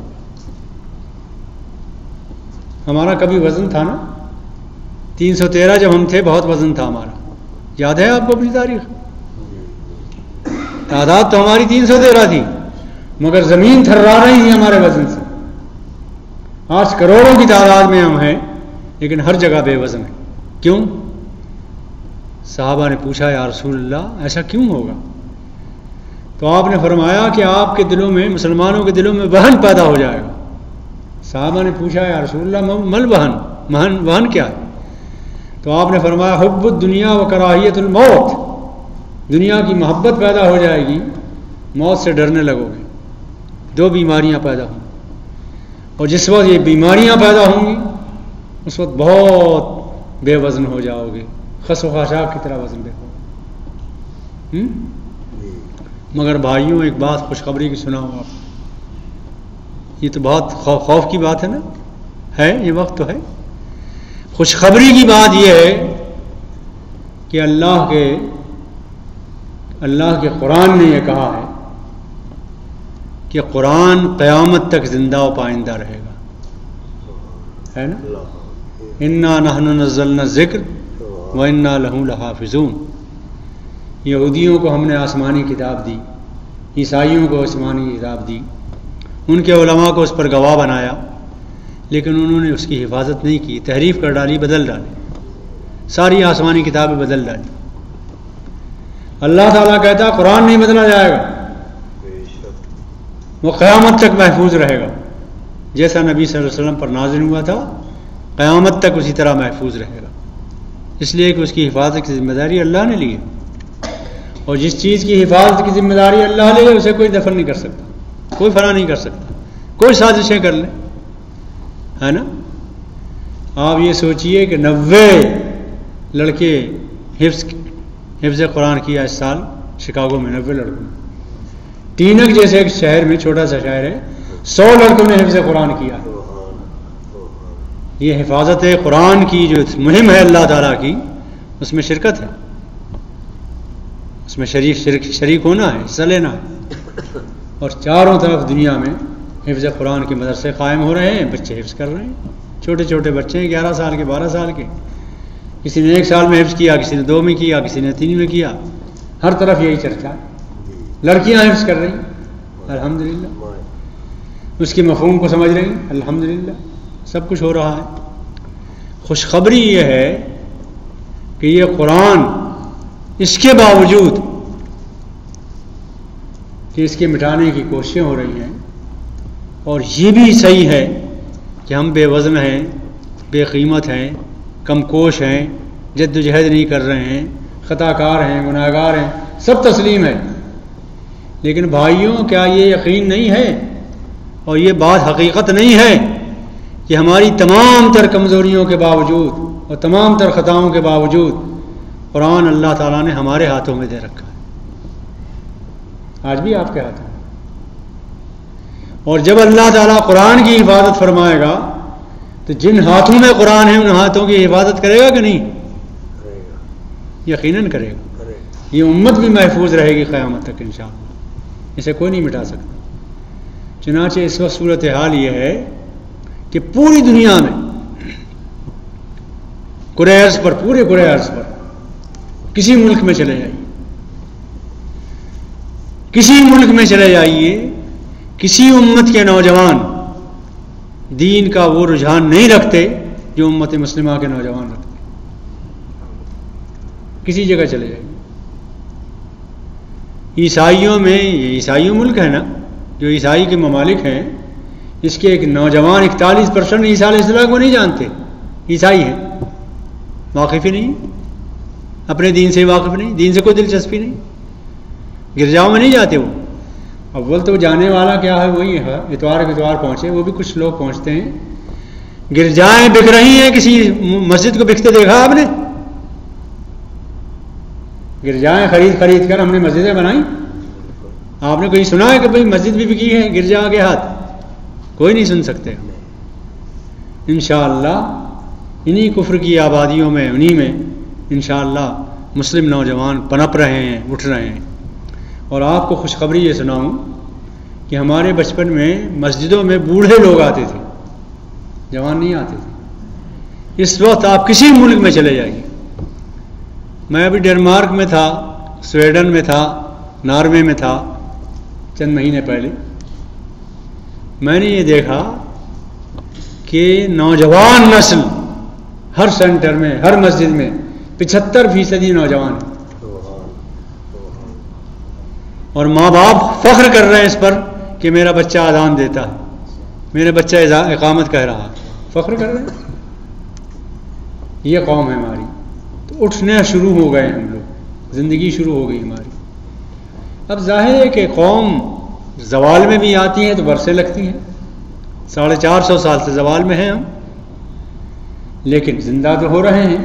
ہمارا کبھی وزن تھا نا 313 جب ہم تھے بہت وزن تھا ہمارا، یاد ہے آپ کو اپنی تاریخ؟ تعداد تو ہماری 313 تھی مگر زمین تھرا رہی تھی ہمارے وزن سے. آج کروڑوں کی تعداد میں ہم ہیں لیکن ہر جگہ بے وزن ہے. کیوں؟ صحابہ نے پوچھا یا رسول اللہ ایسا کیوں ہوگا؟ تو آپ نے فرمایا کہ آپ کے دلوں میں، مسلمانوں کے دلوں میں وہن پیدا ہو جائے گا. صحابہ نے پوچھا یا رسول اللہ مل وہن کیا ہے؟ تو آپ نے فرمایا حب الدنیا و کراہیت الموت، دنیا کی محبت پیدا ہو جائے گی، موت سے ڈرنے لگو گے. دو بیماریاں پیدا ہوں گی اور جس وقت یہ بیماریاں پیدا ہوں گی اس وقت بہت بے وزن ہو جاؤ گے، خس و خاشاک کی طرح وزن بے ہو. مگر بھائیوں ایک بات خوشخبری کی سناؤں آپ، یہ تو بہت خوف کی بات ہے نا، ہے یہ وقت تو ہے. خوشخبری کی بات یہ ہے کہ اللہ کے قرآن نے یہ کہا ہے کہ قرآن قیامت تک زندہ و پائندہ رہے گا، ہے نا. انا نحن نزلنا الذکر وانا لہ لحافظون. یہودیوں کو ہم نے آسمانی کتاب دی، عیسائیوں کو آسمانی کتاب دی، ان کے علماء کو اس پر گواہ بنایا، لیکن انہوں نے اس کی حفاظت نہیں کی، تحریف کر ڈالی، بدل ڈالی، ساری آسمانی کتابیں بدل ڈالی. اللہ تعالیٰ کہتا قرآن نہیں بدلا جائے گا، وہ قیامت تک محفوظ رہے گا، جیسا نبی صلی اللہ علیہ وسلم پر نازل ہوا تھا قیامت تک اسی طرح محفوظ رہے گا. اس لیے کہ اس کی حفاظت کی ذمہ داری اللہ نے لی ہے، اور جس چیز کی حفاظت کی ذمہ داری اللہ لے اسے کوئی دفن نہیں کر سکتا، کوئی فنا نہیں کر سکتا، کوئی سازشیں کر لیں، ہے نا. آپ یہ سوچئے کہ 90 لڑکے حفظ قرآن کیا اس سال شکاگو میں، 90 لڑکوں. ٹینک جیسے ایک شہر میں، چھوٹا سا شہر ہے، 100 لڑکوں نے حفظ قرآن کیا. یہ حفاظت قرآن کی جو مہم ہے اللہ تعالیٰ کی، اس میں شرکت ہے، اس میں شریک ہونا ہے، حصہ لینا ہے. اور چاروں طرف دنیا میں حفظ قرآن کے مدرسے قائم ہو رہے ہیں، بچے حفظ کر رہے ہیں، چھوٹے چھوٹے بچے ہیں، 11 سال کے، 12 سال کے. کسی نے 1 سال میں حفظ کیا، کسی نے 2 میں کیا، کسی نے 3 میں کیا. ہر طرف یہی چرچا ہے. لڑکیاں حفظ کر رہی ہیں الحمدللہ، اس کے مفہوم کو سمجھ رہی ہیں الحمدللہ، سب کچھ ہو رہا ہے. خوشخبری یہ ہے کہ یہ قرآن اس کے باوجود کہ اس کے مٹانے کی کوششیں ہو رہی ہیں، اور یہ بھی صحیح ہے کہ ہم بے وزن ہیں، بے قیمت ہیں، کم کوش ہیں، جد و جہد نہیں کر رہے ہیں، خطا کار ہیں، گناہ گار ہیں، سب تسلیم ہے. لیکن بھائیوں کیا یہ یقین نہیں ہے اور یہ بات حقیقت نہیں ہے کہ ہماری تمام تر کمزوریوں کے باوجود اور تمام تر خطاؤں کے باوجود قرآن اللہ تعالیٰ نے ہمارے ہاتھوں میں دے رکھا ہے، آج بھی آپ کے ہاتھوں میں. اور جب اللہ تعالیٰ قرآن کی حفاظت فرمائے گا تو جن ہاتھوں میں قرآن ہے ان ہاتھوں کی حفاظت کرے گا کہ نہیں؟ یقیناً کرے گا. یہ امت بھی محفوظ رہے گی قیامت تک انشاءاللہ، اسے کوئی نہیں مٹا سکتا. چنانچہ اس وقت صورتحال یہ ہے کہ پوری دنیا میں کرۂ ارض پر، پورے کرۂ ارض پر کسی ملک میں چلے جائیے، کسی ملک میں چلے جائیے، کسی امت کے نوجوان دین کا وہ رجحان نہیں رکھتے جو امت مسلمہ کے نوجوان رکھتے، کسی جگہ چلے جائیے۔ عیسائیوں میں، یہ عیسائی ملک ہے نا، جو عیسائی کے ممالک ہیں، اس کے ایک نوجوان 41% عیسیٰ علیہ السلام کو نہیں جانتے، عیسائی ہیں، واقف ہی نہیں، اپنے دین سے واقف نہیں، دین سے کوئی دلچسپی نہیں، گرجاؤں میں نہیں جاتے وہ۔ اول تو جانے والا کیا ہے، وہی ہے، اتوار کے اتوار پہنچے، وہ بھی کچھ لوگ پہنچتے ہیں۔ گرجائیں بک رہی ہیں، کسی مسجد کو بکتے دیکھا آپ نے؟ گرجائیں خرید کر ہم نے مسجدیں بنائیں؟ آپ نے کوئی سنا ہے کہ بھئی مسجد بھی بکی ہے گرجا کے ہاتھ؟ کوئی نہیں سن سکتے۔ انشاءاللہ انہی کفر کی آبادیوں میں، انہی میں انشاءاللہ مسلم نوجوان پنپ رہے ہیں، اٹھ رہے ہیں۔ اور آپ کو خوشخبری یہ سناؤں کہ ہمارے بچپن میں مسجدوں میں بوڑھے لوگ آتے تھے، جوان نہیں آتے تھے۔ اس وقت آپ کسی ملک میں چلے جائیے، میں ابھی ڈنمارک میں تھا، سویڈن میں تھا، ناروے میں تھا چند مہینے پہلے، میں نے یہ دیکھا کہ نوجوان نسل ہر سینٹر میں، ہر مسجد میں 75% نوجوان ہیں، اور ماں باپ فخر کر رہے ہیں اس پر کہ میرا بچہ اذان دیتا ہے، میرا بچہ اقامت کہہ رہا ہے، فخر کر رہے ہیں۔ یہ قوم ہے ہماری، تو اٹھنے شروع ہو گئے ہم لوگ، زندگی شروع ہو گئی ہماری۔ اب ظاہر ہے کہ قوم زوال میں بھی آتی ہیں تو برسیں لگتی ہیں، 450 سال سے زوال میں ہیں ہم، لیکن زندہ تو ہو رہے ہیں،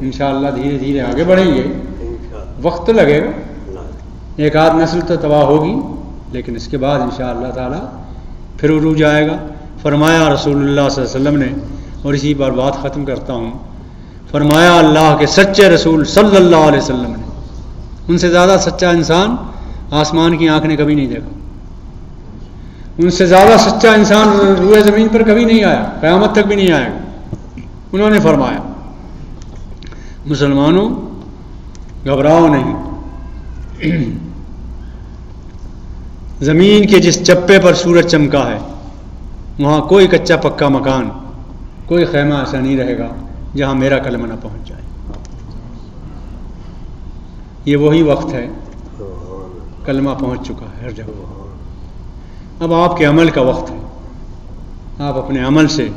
انشاءاللہ دھیرے دھیرے آگے بڑھیں گے، وقت تو لگے گا، ایک آدھ نسل تو تباہ ہوگی، لیکن اس کے بعد انشاءاللہ تعالی پھر عروج آئے گا۔ فرمایا رسول اللہ صلی اللہ علیہ وسلم نے، اور اسی پر بات ختم کرتا ہوں، فرمایا اللہ کے سچے رسول صلی اللہ علیہ وسلم نے، ان سے زیادہ سچا انسان آسمان کی آنکھ نے کبھی نہیں دیکھا، ان سے زیادہ سچا انسان روئے زمین پر کبھی نہیں آیا، قیامت تک بھی نہیں آئے گا۔ انہوں نے فرمایا مسلمانوں گھبراؤ نہیں، زمین کے جس چپے پر سورج چمکا ہے وہاں کوئی کچا پکا مکان، کوئی خیمہ ایسا نہیں رہے گا جہاں میرا کلمہ نہ پہنچ جائے۔ یہ وہی وقت ہے، کلمہ پہنچ چکا ہے ہر جگہ، اب آپ کے عمل کا وقت ہے، آپ اپنے عمل سے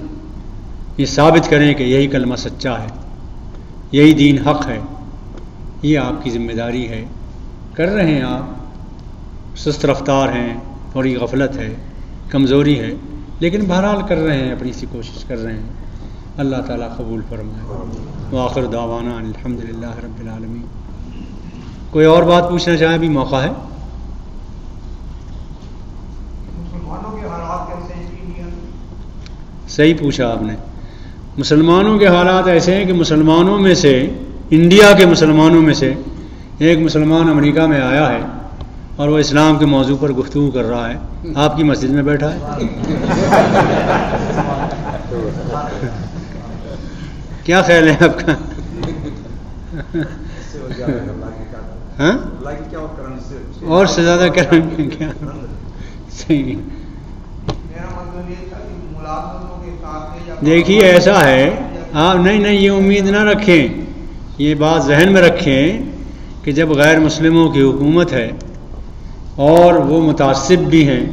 یہ ثابت کریں کہ یہی کلمہ سچا ہے، یہی دین حق ہے، یہ آپ کی ذمہ داری ہے۔ کر رہے ہیں آپ، سست رفتار ہیں، تھوڑی غفلت ہے، کمزوری ہے، لیکن بہرحال کر رہے ہیں، اپنی سی کوشش کر رہے ہیں، اللہ تعالیٰ قبول فرمائے۔ وآخر دعوانا الحمدللہ رب العالمین۔ کوئی اور بات پوچھنا چاہیں؟ بھی موقع ہے۔ مسلمانوں کے حالات کیسے ہیں انڈیا؟ صحیح پوچھا آپ نے۔ مسلمانوں کے حالات ایسے ہیں کہ مسلمانوں میں سے، انڈیا کے مسلمانوں میں سے ایک مسلمان امریکہ میں آیا ہے اور وہ اسلام کے موضوع پر گفتگو کر رہا ہے، آپ کی مسجد میں بیٹھا ہے۔ کیا خیال ہے آپ کا؟ ہاں، اور سے زیادہ کریں گے کیا؟ صحیح۔ دیکھیے ایسا ہے، آپ نہیں یہ امید نہ رکھیں، یہ بات ذہن میں رکھیں کہ جب غیر مسلموں کی حکومت ہے اور وہ متعصب بھی ہیں،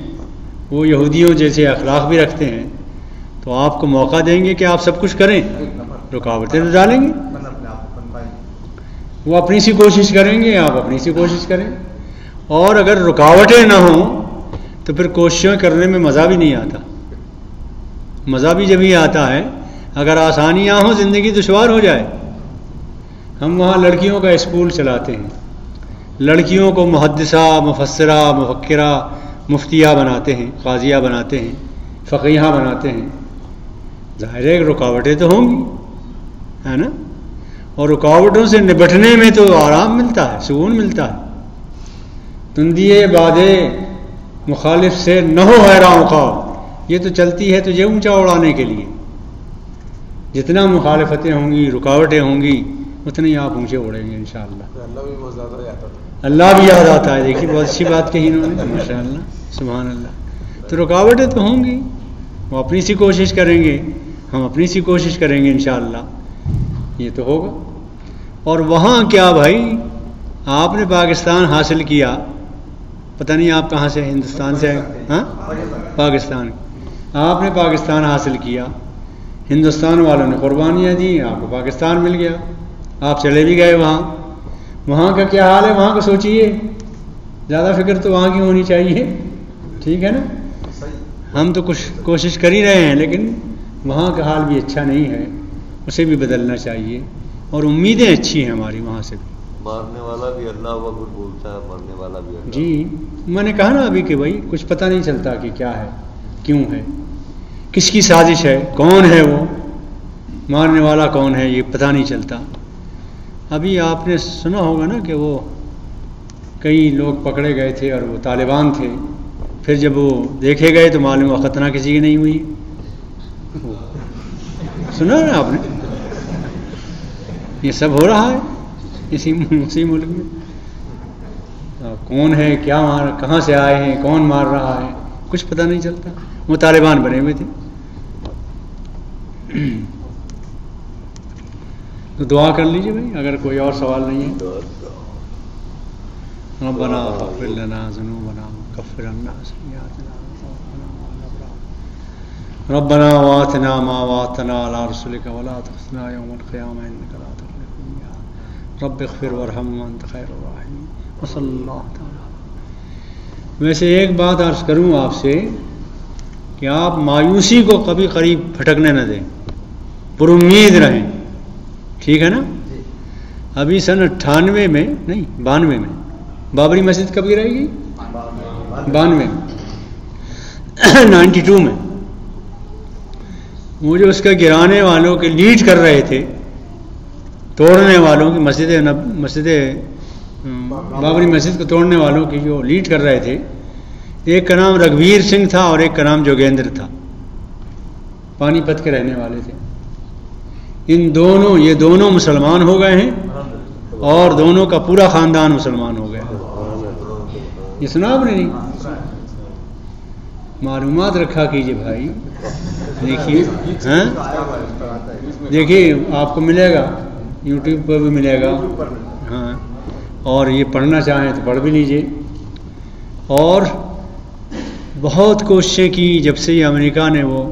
وہ یہودیوں جیسے اخلاق بھی رکھتے ہیں، تو آپ کو موقع دیں گے کہ آپ سب کچھ کریں؟ رکاوٹیں تو ڈالیں گے، وہ اپنی سی کوشش کریں گے، آپ اپنی سی کوشش کریں، اور اگر رکاوٹیں نہ ہوں تو پھر کوششیں کرنے میں مزہ بھی نہیں آتا۔ مزہ بھی جب ہی آتا ہے اگر آسانیاں ہوں، زندگی دشوار ہو جائے۔ ہم وہاں لڑکیوں کا اسکول چلاتے ہیں، لڑکیوں کو محدثہ، مفسرہ، مفکرہ، مفتیہ بناتے ہیں، قاضیہ بناتے ہیں، فقیہہ بناتے ہیں۔ ظاہر ہے رکاوٹیں تو ہوں گی، ہے نا، اور رکاوٹوں سے نبٹنے میں تو آرام ملتا ہے، سکون ملتا ہے۔ تندیے بادے مخالف سے نہ ہو حیران خواب، یہ تو چلتی ہے تجھے اونچا اڑانے کے لیے. جتنا مخالفتیں ہوں گی، رکاوٹیں ہوں گی، اتنے ہی آپ اونچے اڑیں گے انشاءاللہ. اللہ بھی بہت زیادہ یاد آتا ہے. اللہ بھی یاد آتا ہے. دیکھیے بہت اچھی بات کہی انہوں نے، ماشاء اللہ، سبحان اللہ. تو رکاوٹیں تو ہوں گی، وہ اپنی سی کوشش کریں گے، ہم اپنی سی کوشش کریں گے انشاءاللہ. یہ تو ہوگا. اور وہاں کیا بھائی، آپ نے پاکستان حاصل کیا، پتہ نہیں آپ کہاں سے، ہندوستان سے؟ ہاں، پاکستان. آپ نے پاکستان حاصل کیا، ہندوستان والوں نے قربانیاں دی، آپ کو پاکستان مل گیا، آپ چلے بھی گئے وہاں. وہاں کا کیا حال ہے وہاں کا سوچیے. زیادہ فکر تو وہاں کی ہونی چاہیے، ٹھیک ہے نا. ہم تو کچھ کوشش کر ہی رہے ہیں، لیکن وہاں کا حال بھی اچھا نہیں ہے، اسے بھی بدلنا چاہیے. اور امیدیں اچھی ہیں ہماری وہاں سے بھی. مارنے والا بھی اللہ اکبر بولتا ہے، مرنے والا بھی اللہ. جی میں نے کہا نا ابھی کہ بھائی کچھ پتہ نہیں چلتا کہ کیا ہے، کیوں ہے، کس کی سازش ہے، کون ہے وہ مارنے والا، کون ہے، یہ پتہ نہیں چلتا. ابھی آپ نے سنا ہوگا نا کہ وہ کئی لوگ پکڑے گئے تھے اور وہ طالبان تھے. پھر جب وہ دیکھے گئے تو معلوم ہوا خطرہ کسی کی نہیں ہوئی. سنا نا آپ نے؟ یہ سب ہو رہا ہے اسی ملک میں. کون ہے، کیا مار، کہاں سے آئے ہیں، کون مار رہا ہے، کچھ پتہ نہیں چلتا. وہ طالبان بنے ہوئے تھے. تو دعا کر لیجیے بھائی اگر کوئی اور سوال نہیں ہے. ربنا اغفر لنا ذنوبنا وكفر عنا سيئاتنا ربنا وآتنا ما وعدتنا على رسلك ولا تخزنا يوم القيامة إنك لا تخلف الميعاد رب اغفر وارحم وأنت خير الراحمين وصلی اللہ تعالی. ویسے ایک بات عرض کروں آپ سے کہ آپ مایوسی کو کبھی قریب پھٹکنے نہ دیں، پر امید رہیں، ٹھیک ہے نا. ابھی سن 98 میں نہیں 92 میں بابری مسجد کبھی رہے گی؟ 92 92 میں وہ جو اس کا گرانے والوں کے لیڈ کر رہے تھے، توڑنے والوں کی مسجد بابری مسجد کو توڑنے والوں کی جو لیڈ کر رہے تھے، ایک کا نام رگھویر سنگھ تھا اور ایک کا نام جوگیندر تھا. پانی پت کے رہنے والے تھے. یہ دونوں مسلمان ہو گئے ہیں اور دونوں کا پورا خاندان مسلمان ہو گیا. یہ سنا آپ نے؟ نہیں معلومات رکھا کیجئے بھائی. دیکھیے ہاں، دیکھیے آپ کو ملے گا، یوٹیوب پر بھی ملے گا. ہاں، اور یہ پڑھنا چاہیں تو پڑھ بھی لیجئے. اور بہت کوششیں کی جب سے یہ امریکہ نے وہ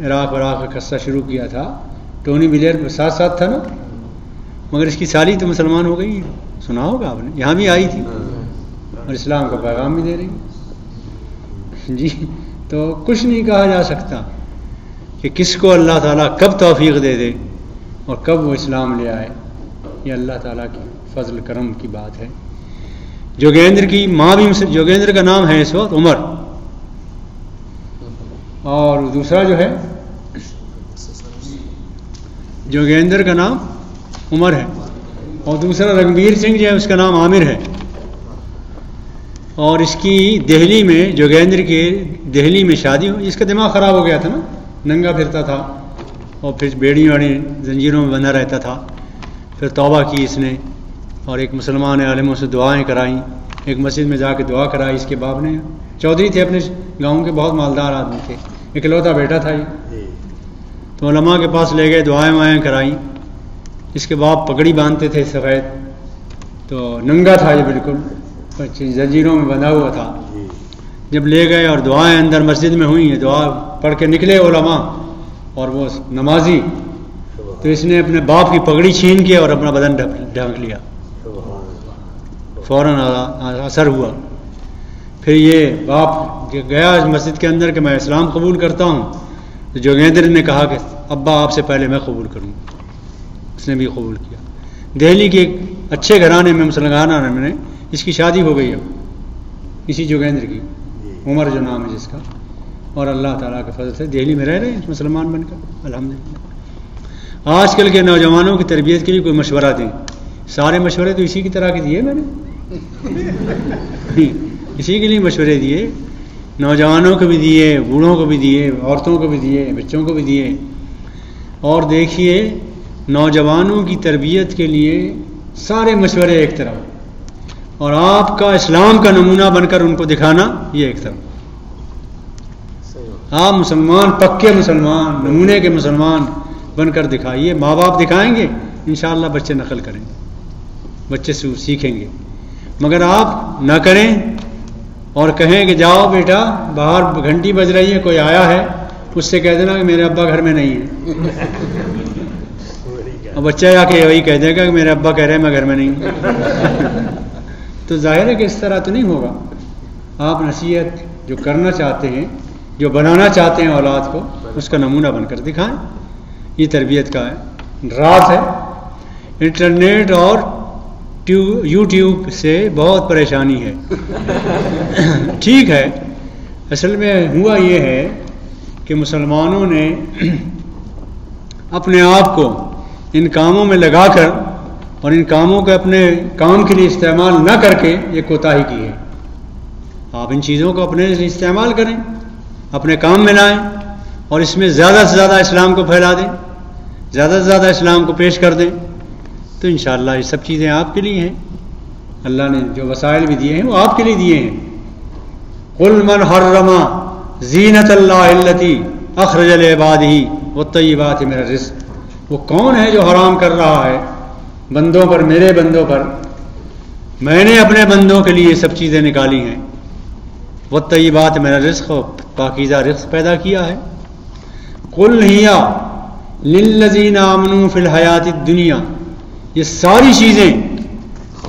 عراق کا قصہ شروع کیا تھا. ٹونی بلیئر ساتھ ساتھ تھا نا، مگر اس کی سالی تو مسلمان ہو گئی. سنا ہوگا آپ نے، یہاں بھی آئی تھی اور اسلام کا پیغام بھی دے رہی. جی تو کچھ نہیں کہا جا سکتا کہ کس کو اللہ تعالیٰ کب توفیق دے دے اور کب وہ اسلام لے آئے. یہ اللہ تعالیٰ کی فضل کرم کی بات ہے. جوگیندر کی ماں بھی جوگیندر کا نام ہے اس وقت عمر، اور دوسرا جو ہے جوگیندر کا نام عمر ہے، اور دوسرا رگھویر سنگھ جو ہے اس کا نام عامر ہے. اور اس کی دہلی میں، جوگیندر کے دہلی میں شادی ہوئی. اس کا دماغ خراب ہو گیا تھا نا، ننگا پھرتا تھا اور پھر بیڑی واڑی زنجیروں میں بندھا رہتا تھا. پھر توبہ کی اس نے اور ایک مسلمان عالموں سے دعائیں کرائیں. ایک مسجد میں جا کے دعا کرائی اس کے باپ نے. چودھری تھے اپنے گاؤں کے، بہت مالدار آدمی تھے، اکلوتا بیٹا تھا یہ. تو علماء کے پاس لے گئے، دعائیں وائیں کرائیں. اس کے باپ پگڑی باندھتے تھے سفید، تو ننگا تھا یہ بالکل، زنجیروں میں بندھا ہوا تھا. جب لے گئے اور دعائیں اندر مسجد میں ہوئیں، دعا پڑھ کے نکلے علماء اور وہ نمازی، تو اس نے اپنے باپ کی پگڑی چھین کے اور اپنا بدن ڈھانک لیا. فوراً اثر ہوا. پھر یہ باپ گیا مسجد کے اندر کہ میں اسلام قبول کرتا ہوں. تو جوگیندر نے کہا کہ ابا آپ سے پہلے میں قبول کروں. اس نے بھی قبول کیا. دہلی کے ایک اچھے گھرانے میں، مسلمان میں اس کی شادی ہو گئی اب، اسی جوگیندر کی، عمر جو نام ہے جس کا. اور اللہ تعالیٰ کے فضل سے دہلی میں رہ رہے ہیں مسلمان بن کر الحمدللہ. آج کل کے نوجوانوں کی تربیت کے لیے کوئی مشورہ دیں. سارے مشورے تو اسی کی طرح کے دیے میں نے، اسی کے لیے مشورے دیے نوجوانوں کو بھی دیے، بوڑھوں کو بھی دیے، عورتوں کو بھی دیے، بچوں کو بھی دیے. اور دیکھیے نوجوانوں کی تربیت کے لیے سارے مشورے ایک طرف، اور آپ کا اسلام کا نمونہ بن کر ان کو دکھانا یہ ایک طرف. آپ مسلمان، پکے مسلمان، نمونے کے مسلمان بن کر دکھائیے. ماں باپ دکھائیں گے انشاءاللہ بچے نقل کریں گے، بچے سیکھیں گے. مگر آپ نہ کریں اور کہیں کہ جاؤ بیٹا باہر گھنٹی بج رہی ہے، کوئی آیا ہے، اس سے کہہ دینا کہ میرے ابا گھر میں نہیں ہے. اور بچہ جا کے وہی کہہ دے گا کہ میرے ابا کہہ رہے ہیں میں گھر میں نہیں ہوں. تو ظاہر ہے کہ اس طرح تو نہیں ہوگا. آپ نصیحت جو کرنا چاہتے ہیں، جو بنانا چاہتے ہیں اولاد کو، اس کا نمونہ بن کر دکھائیں. یہ تربیت کا راز ہے. انٹرنیٹ اور یوٹیوب سے بہت پریشانی ہے. ٹھیک ہے، اصل میں ہوا یہ ہے کہ مسلمانوں نے اپنے آپ کو ان کاموں میں لگا کر اور ان کاموں کو اپنے کام کے لیے استعمال نہ کر کے یہ کوتاہی کی ہے. آپ ان چیزوں کو اپنے لیے استعمال کریں، اپنے کام میں لائیں، اور اس میں زیادہ سے زیادہ اسلام کو پھیلا دیں، زیادہ سے زیادہ اسلام کو پیش کر دیں. تو انشاءاللہ یہ سب چیزیں آپ کے لیے ہیں. اللہ نے جو وسائل بھی دیے ہیں وہ آپ کے لیے دیے ہیں. قل من حرم زینت اللہ التی اخرج لعبادہ والطیبات من الرزق. وہ کون ہے جو حرام کر رہا ہے بندوں پر، میرے بندوں پر؟ میں نے اپنے بندوں کے لیے سب چیزیں نکالی ہیں. والطیبات من الرزق، پاکیزہ رزق پیدا کیا ہے. قل ہی للذین آمنوا فی الحیات الدنیا. یہ ساری چیزیں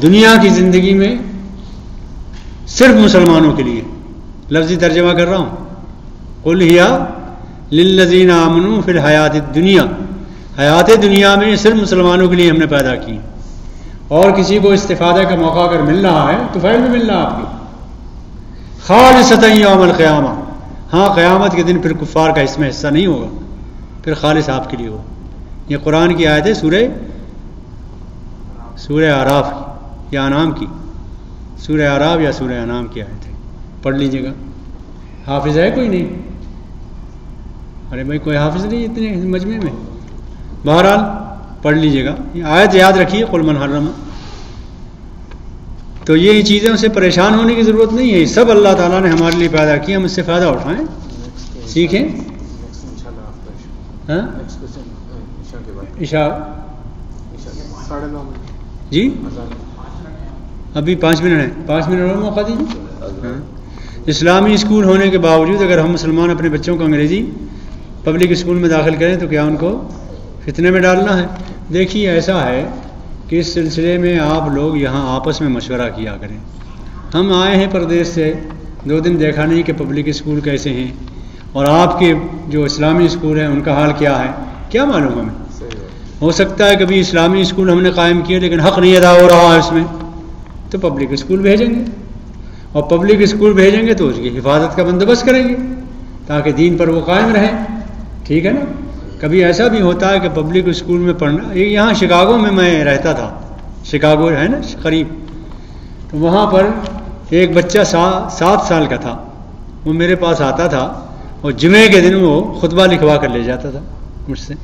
دنیا کی زندگی میں صرف مسلمانوں کے لیے. لفظی ترجمہ کر رہا ہوں. قل ہی للذین آمنوا فی الحیات الدنیا. حیات دنیا میں صرف مسلمانوں کے لیے ہم نے پیدا کی. اور کسی کو استفادہ کا موقع اگر مل رہا ہے تو فائدہ بھی مل رہا آپ کی. خالصتا یوم القیامہ. ہاں قیامت کے دن پھر کفار کا اس میں حصہ نہیں ہوگا، پھر خالص آپ کے لیے ہوگا. یہ قرآن کی آیت ہے، سورہ اعراف یا انعام کی، سورہ اعراف یا سورہ انعام کی آیت ہے. پڑھ لیجیے گا. حافظ ہے کوئی نہیں؟ ارے بھائی کوئی حافظ نہیں اتنے مجمع میں؟ بہرحال پڑھ لیجیے گا. یہ آیت یاد رکھیے، قل من حرم. تو یہ چیزوں سے پریشان ہونے کی ضرورت نہیں ہے. سب اللہ تعالیٰ نے ہمارے لیے پیدا کی، ہم اس سے فائدہ اٹھائیں، سیکھیں. ہاں عشاء جی ابھی 5 منٹ ہیں، 5 منٹ اور موقع دیجیے. اسلامی اسکول ہونے کے باوجود اگر ہم مسلمان اپنے بچوں کو انگریزی پبلک اسکول میں داخل کریں تو کیا ان کو فتنے میں ڈالنا ہے؟ دیکھیے ایسا ہے کہ اس سلسلے میں آپ لوگ یہاں آپس میں مشورہ کیا کریں. ہم آئے ہیں پردیس سے، 2 دن دیکھا نہیں کہ پبلک اسکول کیسے ہیں اور آپ کے جو اسلامی اسکول ہیں ان کا حال کیا ہے، کیا معلوم ہمیں. ہو سکتا ہے کبھی اسلامی اسکول ہم نے قائم کیے لیکن حق نہیں ادا ہو رہا ہے اس میں، تو پبلک اسکول بھیجیں گے، اور پبلک اسکول بھیجیں گے تو اس کی حفاظت کا بندوبست کریں گے تاکہ دین پر وہ قائم رہیں. ٹھیک ہے نا. کبھی ایسا بھی ہوتا ہے کہ پبلک اسکول میں پڑھنا، یہاں شکاگو میں میں رہتا تھا، شکاگو ہے نا قریب، تو وہاں پر ایک بچہ 7 سال کا تھا. وہ میرے پاس آتا تھا اور جمعے کے دن وہ خطبہ لکھوا کر لے جاتا تھا مجھ سے.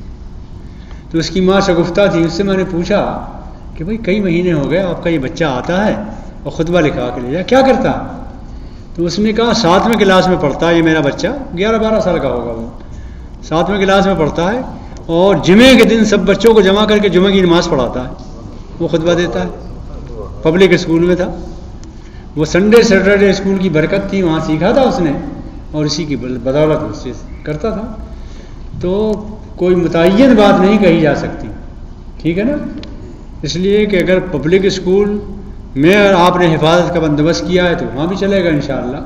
تو اس کی ماں شگفتہ تھی. اس سے میں نے پوچھا کہ بھائی کئی مہینے ہو گئے آپ کا یہ بچہ آتا ہے اور خطبہ لکھوا کے لے جائے، کیا کرتا ہے؟ تو اس نے کہا 7ویں کلاس میں پڑھتا ہے یہ میرا بچہ، 11-12 سال کا ہوگا، وہ 7ویں کلاس میں پڑھتا ہے اور جمعے کے دن سب بچوں کو جمع کر کے جمعے کی نماز پڑھاتا ہے، وہ خطبہ دیتا ہے. پبلک اسکول میں تھا وہ. سنڈے سیٹرڈے اسکول کی برکت تھی، وہاں سیکھا تھا اس نے اور اسی کی بدولت اس سے کرتا تھا. تو کوئی متعین بات نہیں کہی جا سکتی. ٹھیک ہے نا. اس لیے کہ اگر پبلک اسکول میں آپ نے حفاظت کا بندوبست کیا ہے تو وہاں بھی چلے گا انشاءاللہ.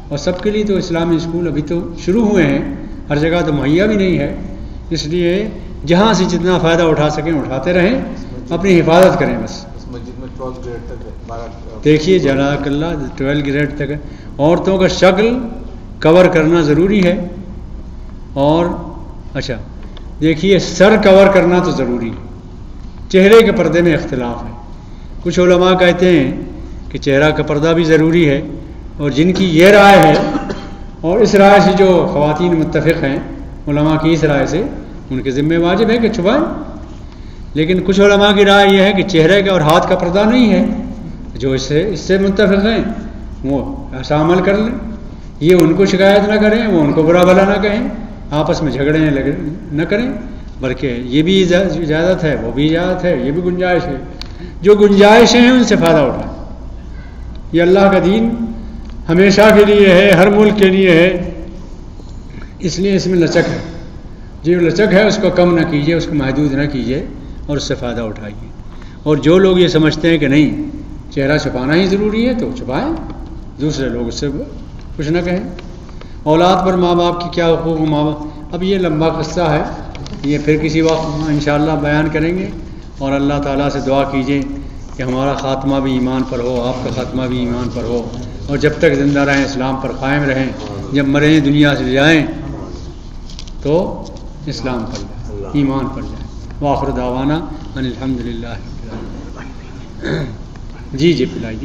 اور سب کے لیے تو اسلامی اسکول ابھی تو شروع ہوئے ہیں، ہر جگہ تو مہیا بھی نہیں ہے. اس لیے جہاں سے جتنا فائدہ اٹھا سکیں اٹھاتے رہیں، اپنی حفاظت کریں بس. مسجد میں 12 گریڈ تک ہے. دیکھیے جزاک اللہ 12 گریڈ تک ہے. عورتوں کا شکل کور کرنا ضروری ہے. اور اچھا دیکھیے سر کور کرنا تو ضروری ہے. چہرے کے پردے میں اختلاف ہے. کچھ علماء کہتے ہیں کہ چہرہ کا پردہ بھی ضروری ہے، اور جن کی یہ رائے ہے اور اس رائے سے جو خواتین متفق ہیں علماء کی اس رائے سے ان کے ذمہ واجب ہے کہ چھپائیں، لیکن کچھ علماء کی رائے یہ ہے کہ چہرے کا اور ہاتھ کا پردہ نہیں ہے، جو اس سے متفق ہیں وہ ایسا عمل کر لیں، یہ ان کو شکایت نہ کریں، وہ ان کو برا بھلا نہ کہیں، آپس میں جھگڑے نہ کریں، بلکہ یہ بھی اجازت ہے، وہ بھی اجازت ہے، یہ بھی گنجائش ہے، جو گنجائشیں ہیں ان سے فائدہ اٹھائیں۔ یہ اللہ کا دین ہمیشہ کے لیے ہے، ہر ملک کے لیے ہے، اس لیے اس میں لچک ہے، جو لچک ہے اس کو کم نہ کیجیے، اس کو محدود نہ کیجیے اور اس سے فائدہ اٹھائیے۔ اور جو لوگ یہ سمجھتے ہیں کہ نہیں چہرہ چھپانا ہی ضروری ہے تو چھپائیں، دوسرے لوگ اس سے کچھ نہ کہیں۔ اولاد پر ماں باپ کی کیا حقوق، ماں باپ، اب یہ لمبا قصہ ہے، یہ پھر کسی وقت انشاءاللہ بیان کریں گے، اور اللہ تعالیٰ سے دعا کیجیے کہ ہمارا خاتمہ بھی ایمان پر ہو، آپ کا خاتمہ بھی ایمان پر ہو، اور جب تک زندہ رہیں اسلام پر قائم رہیں، جب مریں دنیا سے جائیں تو اسلام پر جائیں، ایمان پر جائیں۔ وآخر دعوانا ان الحمدللہ۔ جی پلائی دی۔